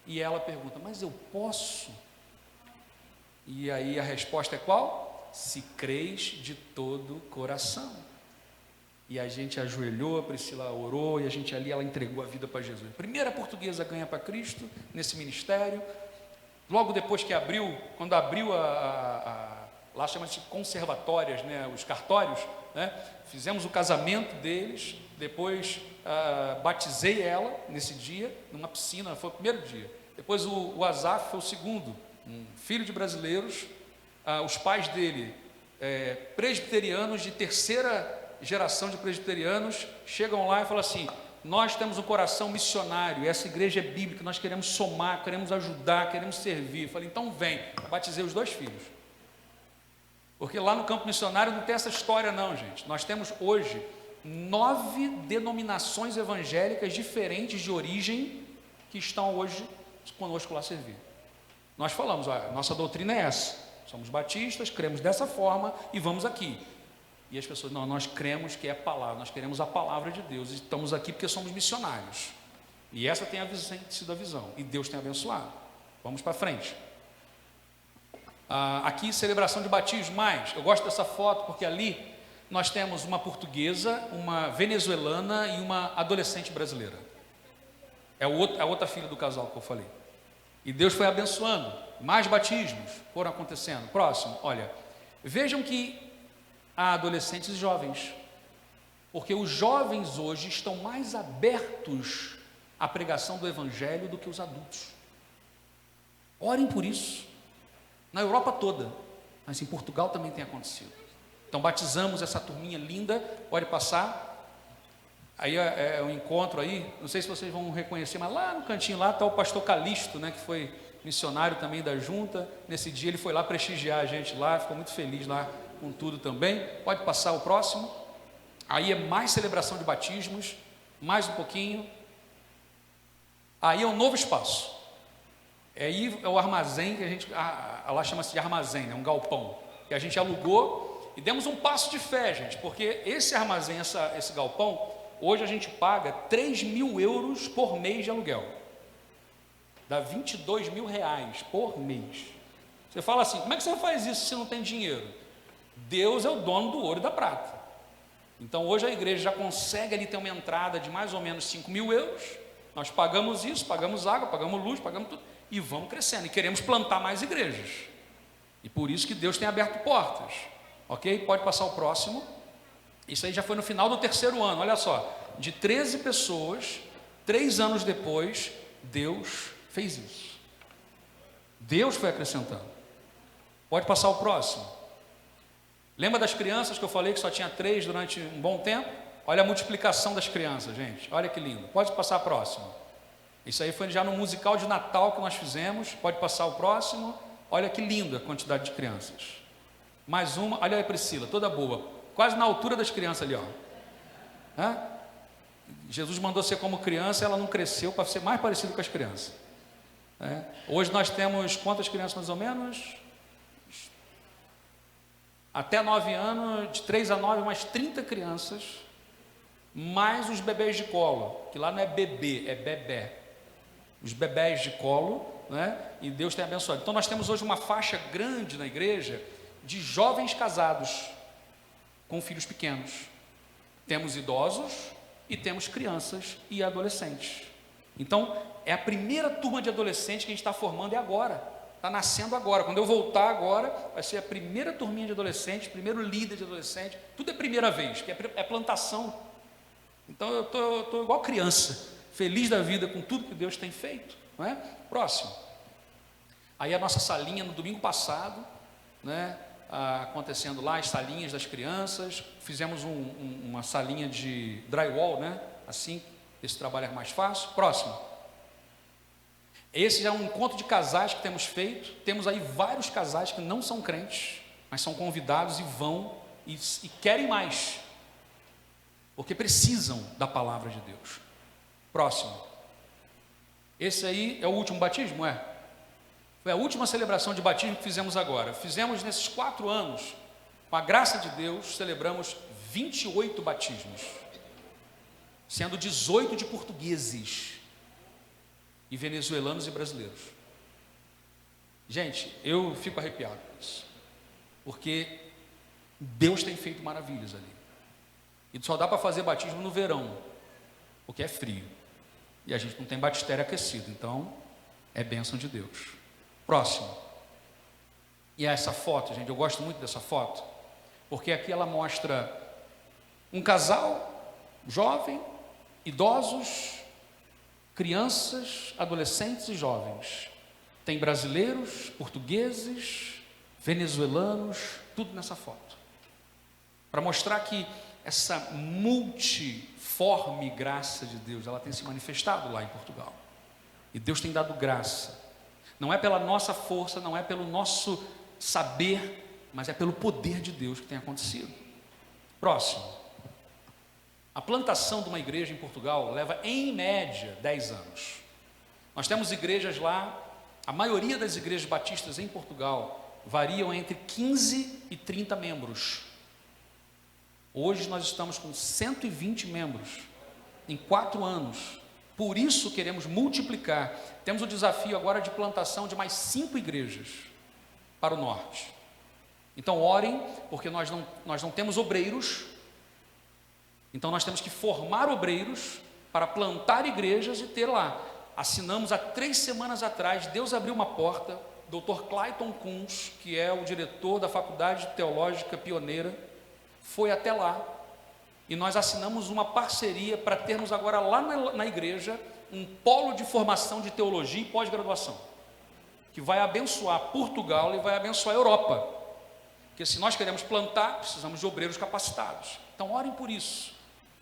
E ela pergunta, mas eu posso? E aí a resposta é qual? Se crês de todo coração. E a gente ajoelhou, a Priscila orou, e a gente ali, ela entregou a vida para Jesus. Primeira portuguesa a ganhar para Cristo, nesse ministério. Logo depois que abriu, quando abriu lá chama-se conservatórias, né, os cartórios, né, fizemos o casamento deles, depois batizei ela nesse dia, numa piscina, foi o primeiro dia. Depois o Azaf foi o segundo, um filho de brasileiros, os pais dele, presbiterianos de terceira geração de presbiterianos, chegam lá e falam assim, nós temos um coração missionário, essa igreja é bíblica, nós queremos somar, queremos ajudar, queremos servir. Eu falei, então vem. Eu batizei os 2 filhos. Porque lá no campo missionário não tem essa história não, gente. Nós temos hoje 9 denominações evangélicas diferentes de origem que estão hoje conosco lá servir. Nós falamos, olha, nossa doutrina é essa, somos batistas, cremos dessa forma e vamos aqui. E as pessoas, não, nós cremos que é a palavra, nós queremos a palavra de Deus, e estamos aqui porque somos missionários. E essa tem sido a visão, e Deus tem abençoado. Vamos para frente. Aqui, celebração de batismo, eu gosto dessa foto, porque ali nós temos uma portuguesa, uma venezuelana e uma adolescente brasileira. É a outra filha do casal que eu falei. E Deus foi abençoando, mais batismos foram acontecendo. Próximo, olha, vejam que há adolescentes e jovens, porque os jovens hoje estão mais abertos à pregação do Evangelho do que os adultos. Orem por isso. Na Europa toda, mas em Portugal também tem acontecido. Então batizamos essa turminha linda, pode passar. Aí é um encontro aí, não sei se vocês vão reconhecer, mas lá no cantinho lá está o pastor Calixto, né, que foi missionário também da junta. Nesse dia ele foi lá prestigiar a gente lá, ficou muito feliz lá com tudo também. Pode passar o próximo. Aí é mais celebração de batismos, mais um pouquinho. Aí é um novo espaço. Aí é o armazém que a gente, lá chama-se de armazém, né, um galpão, que a gente alugou e demos um passo de fé, gente, porque esse armazém, esse galpão, hoje a gente paga 3 mil euros por mês de aluguel. Dá 22 mil reais por mês. Você fala assim, como é que você faz isso se não tem dinheiro? Deus é o dono do ouro e da prata. Então hoje a igreja já consegue ali ter uma entrada de mais ou menos 5 mil euros. Nós pagamos isso, pagamos água, pagamos luz, pagamos tudo. E vamos crescendo, e queremos plantar mais igrejas. E por isso que Deus tem aberto portas. Ok? Pode passar o próximo. Isso aí já foi no final do 3º ano. Olha só, de 13 pessoas, 3 anos depois, Deus fez isso. Deus foi acrescentando. Pode passar o próximo. Lembra das crianças que eu falei que só tinha 3 durante um bom tempo? Olha a multiplicação das crianças, gente. Olha que lindo. Pode passar o próximo. Isso aí foi já no musical de Natal que nós fizemos. Pode passar o próximo. Olha que linda a quantidade de crianças. Mais uma. Olha aí, Priscila, toda boa. Quase na altura das crianças ali, ó. Hã? Jesus mandou ser como criança, ela não cresceu para ser mais parecido com as crianças. Hoje nós temos quantas crianças mais ou menos? Até 9 anos, de 3 a 9, mais 30 crianças, mais os bebês de colo, que lá não é bebê, é bebé. Os bebés de colo, né? E Deus tem abençoado. Então nós temos hoje uma faixa grande na igreja de jovens casados com filhos pequenos. Temos idosos e temos crianças e adolescentes. Então é a primeira turma de adolescentes que a gente está formando é agora. Está nascendo agora. Quando eu voltar agora, vai ser a primeira turminha de adolescente, primeiro líder de adolescente. Tudo é primeira vez, que é plantação. Então eu estou igual criança, feliz da vida com tudo que Deus tem feito. Não é? Próximo. Aí a nossa salinha no domingo passado, né, acontecendo lá, as salinhas das crianças. Fizemos uma salinha de drywall, né? Assim, esse trabalho é mais fácil. Próximo. Esse já é um encontro de casais que temos feito. Temos aí vários casais que não são crentes, mas são convidados e vão e querem mais, porque precisam da palavra de Deus. Próximo. Esse aí é o último batismo, é? Foi a última celebração de batismo que fizemos agora. Fizemos nesses 4 anos, com a graça de Deus, celebramos 28 batismos, sendo 18 de portugueses e venezuelanos e brasileiros. Gente, eu fico arrepiado com isso, porque Deus tem feito maravilhas ali. E só dá para fazer batismo no verão, porque é frio, e a gente não tem batistério aquecido, então é bênção de Deus. Próximo. E essa foto, gente, eu gosto muito dessa foto, porque aqui ela mostra um casal jovem, idosos, crianças, adolescentes e jovens. Tem brasileiros, portugueses, venezuelanos, tudo nessa foto. Para mostrar que essa multiforme graça de Deus, ela tem se manifestado lá em Portugal. E Deus tem dado graça. Não é pela nossa força, não é pelo nosso saber, mas é pelo poder de Deus que tem acontecido. Próximo. A plantação de uma igreja em Portugal leva, em média, 10 anos. Nós temos igrejas lá, a maioria das igrejas batistas em Portugal variam entre 15 e 30 membros. Hoje nós estamos com 120 membros, em 4 anos. Por isso queremos multiplicar. Temos o desafio agora de plantação de mais 5 igrejas para o norte. Então orem, porque nós não temos obreiros. Então nós temos que formar obreiros para plantar igrejas e ter lá. Assinamos há 3 semanas atrás, Deus abriu uma porta, Dr. Clayton Kunz, que é o diretor da Faculdade Teológica Pioneira, foi até lá, e nós assinamos uma parceria para termos agora lá na igreja um polo de formação de teologia e pós-graduação, que vai abençoar Portugal e vai abençoar a Europa, porque se nós queremos plantar, precisamos de obreiros capacitados. Então orem por isso,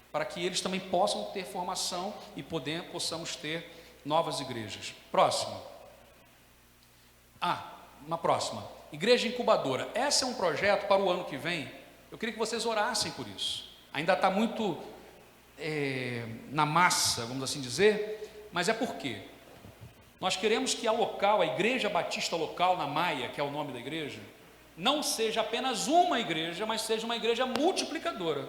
para que eles também possam ter formação e possamos ter novas igrejas. Próximo. Uma próxima. Igreja incubadora. Esse é um projeto para o ano que vem. Eu queria que vocês orassem por isso. Ainda está muito na massa, vamos assim dizer, mas é porque nós queremos que a Igreja Batista local na Maia, que é o nome da igreja, não seja apenas uma igreja, mas seja uma igreja multiplicadora.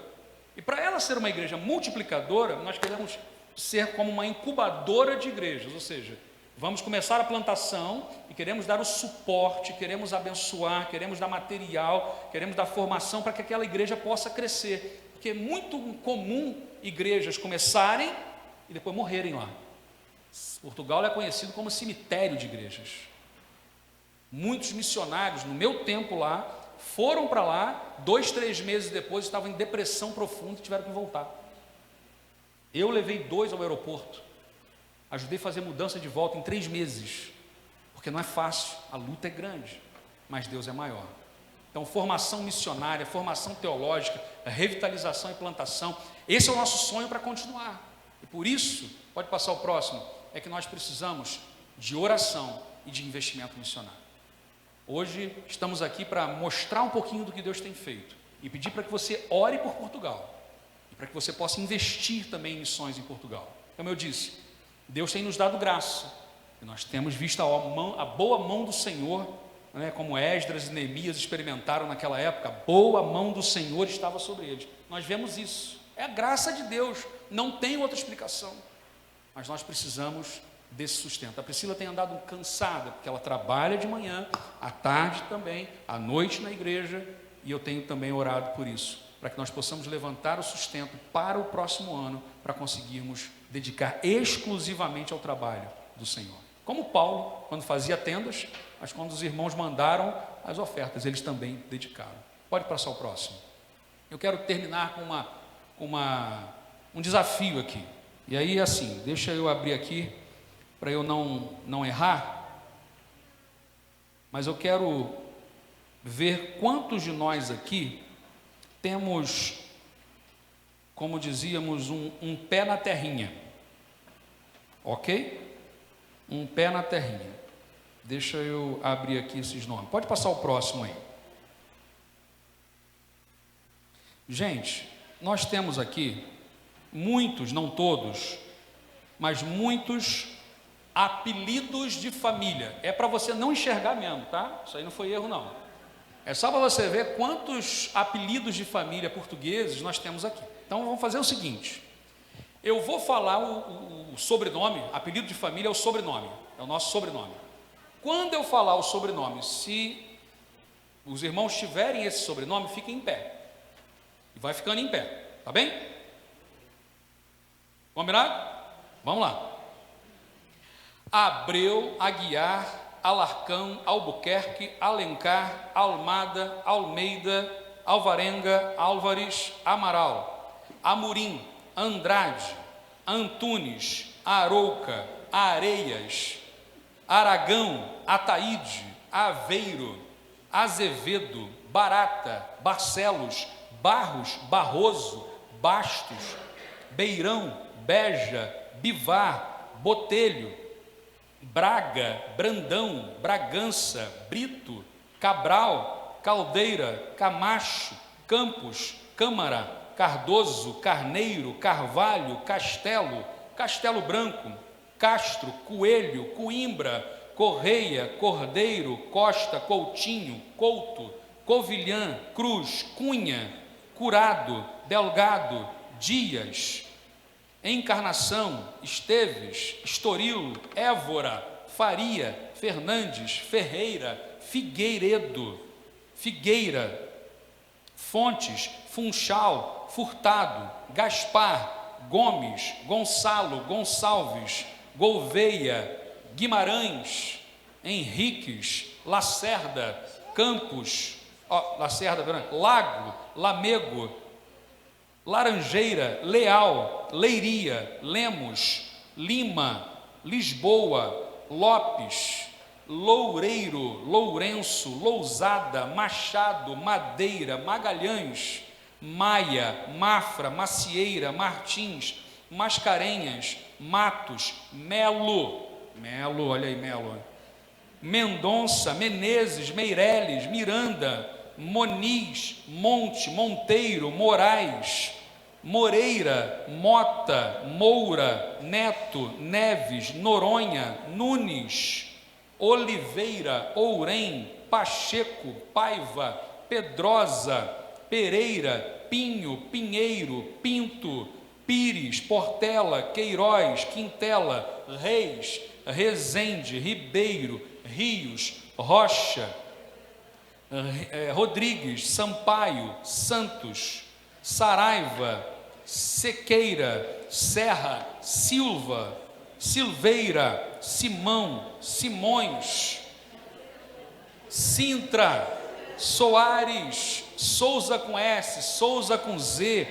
E para ela ser uma igreja multiplicadora, nós queremos ser como uma incubadora de igrejas, ou seja, vamos começar a plantação e queremos dar o suporte, queremos abençoar, queremos dar material, queremos dar formação para que aquela igreja possa crescer, porque é muito comum igrejas começarem e depois morrerem lá. Portugal é conhecido como cemitério de igrejas. Muitos missionários, no meu tempo lá, foram para lá, 2, 3 meses depois estavam em depressão profunda e tiveram que voltar. Eu levei 2 ao aeroporto, ajudei a fazer mudança de volta em 3 meses, porque não é fácil, a luta é grande. mas Deus é maior. Então, formação missionária, formação teológica, revitalização e plantação, esse é o nosso sonho para continuar. E por isso, pode passar o próximo, é que nós precisamos de oração e de investimento missionário. Hoje estamos aqui para mostrar um pouquinho do que Deus tem feito e pedir para que você ore por Portugal e para que você possa investir também em missões em Portugal. Como eu disse, Deus tem nos dado graça e nós temos visto a boa mão do Senhor, né, como Esdras e Neemias experimentaram naquela época. A boa mão do Senhor estava sobre eles. Nós vemos isso, é a graça de Deus, não tem outra explicação, mas nós precisamos desse sustento. A Priscila tem andado cansada, porque ela trabalha de manhã, à tarde também, à noite na igreja, e eu tenho também orado por isso, para que nós possamos levantar o sustento para o próximo ano, para conseguirmos dedicar exclusivamente ao trabalho do Senhor. Como Paulo, quando fazia tendas, mas quando os irmãos mandaram as ofertas, eles também dedicaram. Pode passar o próximo. Eu quero terminar com um desafio aqui. E aí, assim, deixa eu abrir aqui, para eu não errar, mas eu quero ver quantos de nós aqui temos, como dizíamos, um pé na terrinha, ok? Um pé na terrinha. Deixa eu abrir aqui esses nomes. Pode passar o próximo aí. Gente, nós temos aqui muitos, não todos, mas muitos apelidos de família. É para você não enxergar mesmo, tá? Isso aí não foi erro, não. É só para você ver quantos apelidos de família portugueses nós temos aqui. Então vamos fazer o seguinte: eu vou falar o sobrenome. Apelido de família é o sobrenome, é o nosso sobrenome. Quando eu falar o sobrenome, se os irmãos tiverem esse sobrenome, fiquem em pé. E vai ficando em pé, tá bem? Combinado? Vamos lá. Abreu, Aguiar, Alarcão, Albuquerque, Alencar, Almada, Almeida, Alvarenga, Álvares, Amaral, Amorim, Andrade, Antunes, Arouca, Areias, Aragão, Ataíde, Aveiro, Azevedo, Barata, Barcelos, Barros, Barroso, Bastos, Beirão, Beja, Bivar, Botelho, Braga, Brandão, Bragança, Brito, Cabral, Caldeira, Camacho, Campos, Câmara, Cardoso, Carneiro, Carvalho, Castelo, Castelo Branco, Castro, Coelho, Coimbra, Correia, Cordeiro, Costa, Coutinho, Couto, Covilhã, Cruz, Cunha, Curado, Delgado, Dias, Encarnação, Esteves, Estoril, Évora, Faria, Fernandes, Ferreira, Figueiredo, Figueira, Fontes, Funchal, Furtado, Gaspar, Gomes, Gonçalo, Gonçalves, Gouveia, Guimarães, Henriques, Lacerda, Campos, Lago, Lamego, Laranjeira, Leal, Leiria, Lemos, Lima, Lisboa, Lopes, Loureiro, Lourenço, Lousada, Machado, Madeira, Magalhães, Maia, Mafra, Macieira, Martins, Mascarenhas, Matos, Melo, olha aí Melo, Mendonça, Menezes, Meireles, Miranda, Moniz, Monte, Monteiro, Moraes, Moreira, Mota, Moura, Neto, Neves, Noronha, Nunes, Oliveira, Ourém, Pacheco, Paiva, Pedrosa, Pereira, Pinho, Pinheiro, Pinto, Pires, Portela, Queiroz, Quintela, Reis, Rezende, Ribeiro, Rios, Rocha, Rodrigues, Sampaio, Santos, Saraiva, Sequeira, Serra, Silva, Silveira, Simão, Simões, Sintra, Soares, Souza com S, Souza com Z,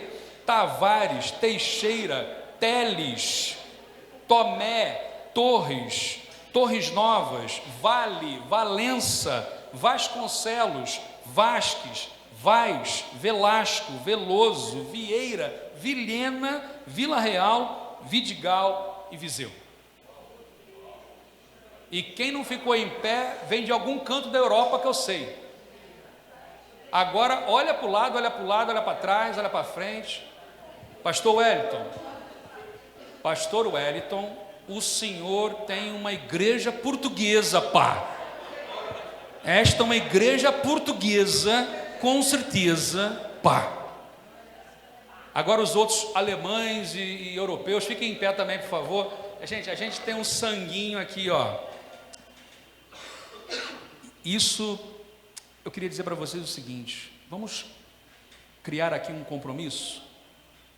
Tavares, Teixeira, Teles, Tomé, Torres, Torres Novas, Vale, Valença, Vasconcelos, Vasques, Vaz, Velasco, Veloso, Vieira, Vilhena, Vila Real, Vidigal e Viseu. E quem não ficou em pé vem de algum canto da Europa que eu sei. Agora olha para o lado, olha para o lado, olha para trás, olha para frente. Pastor Wellington, o senhor tem uma igreja portuguesa, pá. Esta é uma igreja portuguesa, com certeza, pá. Agora os outros alemães e europeus, fiquem em pé também, por favor. Gente, a gente tem um sanguinho aqui, ó. Isso, eu queria dizer para vocês o seguinte: vamos criar aqui um compromisso.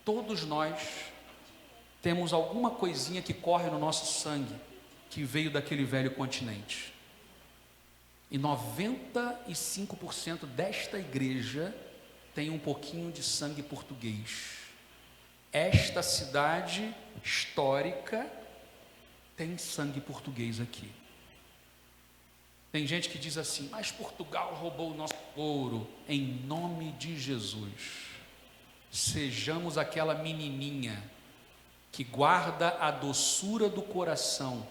Todos nós temos alguma coisinha que corre no nosso sangue, que veio daquele velho continente. E 95% desta igreja tem um pouquinho de sangue português. Esta cidade histórica tem sangue português aqui. Tem gente que diz assim: mas Portugal roubou o nosso ouro. Em nome de Jesus, sejamos aquela menininha que guarda a doçura do coração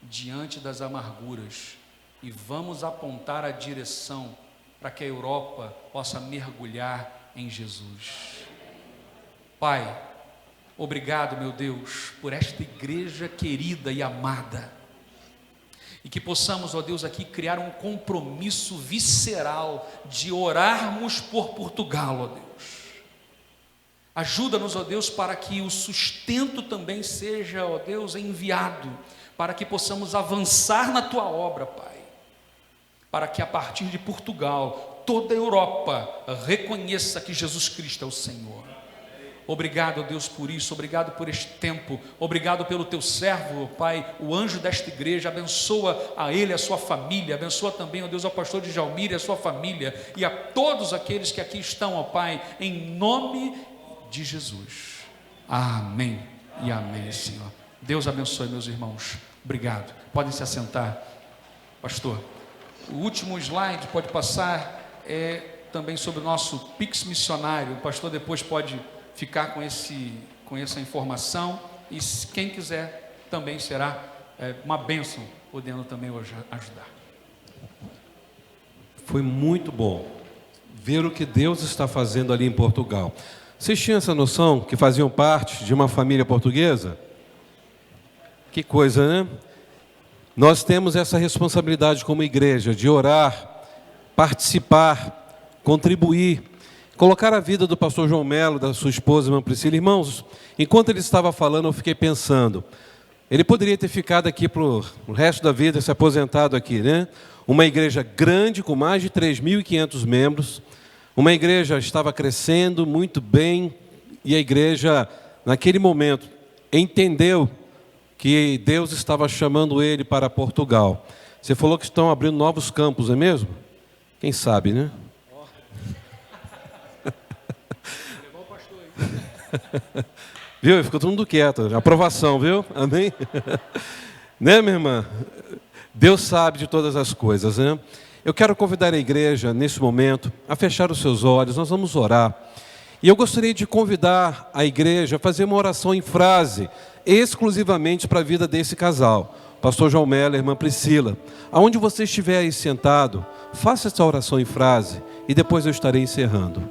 diante das amarguras, e vamos apontar a direção para que a Europa possa mergulhar em Jesus. Pai, obrigado, meu Deus, por esta igreja querida e amada, e que possamos, ó Deus, aqui criar um compromisso visceral de orarmos por Portugal, ó Deus. Ajuda-nos, ó Deus, para que o sustento também seja, ó Deus, enviado, para que possamos avançar na Tua obra, Pai, para que a partir de Portugal, toda a Europa reconheça que Jesus Cristo é o Senhor. Obrigado, Deus, por isso, obrigado por este tempo, obrigado pelo Teu servo, Pai, o anjo desta igreja. Abençoa a ele, a sua família, abençoa também, ó Deus, ao pastor Djalmir e a sua família, e a todos aqueles que aqui estão, ó Pai, em nome de Jesus. Amém e amém, Senhor. Deus abençoe, meus irmãos. Obrigado. Podem se assentar. Pastor, o último slide pode passar, é também sobre o nosso Pix missionário. O pastor depois pode ficar com essa informação, e quem quiser também será uma bênção, podendo também hoje ajudar. Foi muito bom ver o que Deus está fazendo ali em Portugal. Vocês tinham essa noção que faziam parte de uma família portuguesa? Que coisa, né? Nós temos essa responsabilidade como igreja de orar, participar, contribuir, colocar a vida do pastor João Melo, da sua esposa, irmã Priscila. Irmãos, enquanto ele estava falando, eu fiquei pensando, ele poderia ter ficado aqui para o resto da vida, se aposentado aqui, né? Uma igreja grande, com mais de 3.500 membros, uma igreja estava crescendo muito bem, e a igreja, naquele momento, entendeu que Deus estava chamando ele para Portugal. Você falou que estão abrindo novos campos, não é mesmo? Quem sabe, né? Viu? Ficou todo mundo quieto. Aprovação, viu? Amém? Né, minha irmã? Deus sabe de todas as coisas, né? Eu quero convidar a igreja, nesse momento, a fechar os seus olhos. Nós vamos orar. E eu gostaria de convidar a igreja a fazer uma oração em frase, exclusivamente para a vida desse casal, pastor João Melo e irmã Priscila. Aonde você estiver aí sentado, faça essa oração em frase, e depois eu estarei encerrando.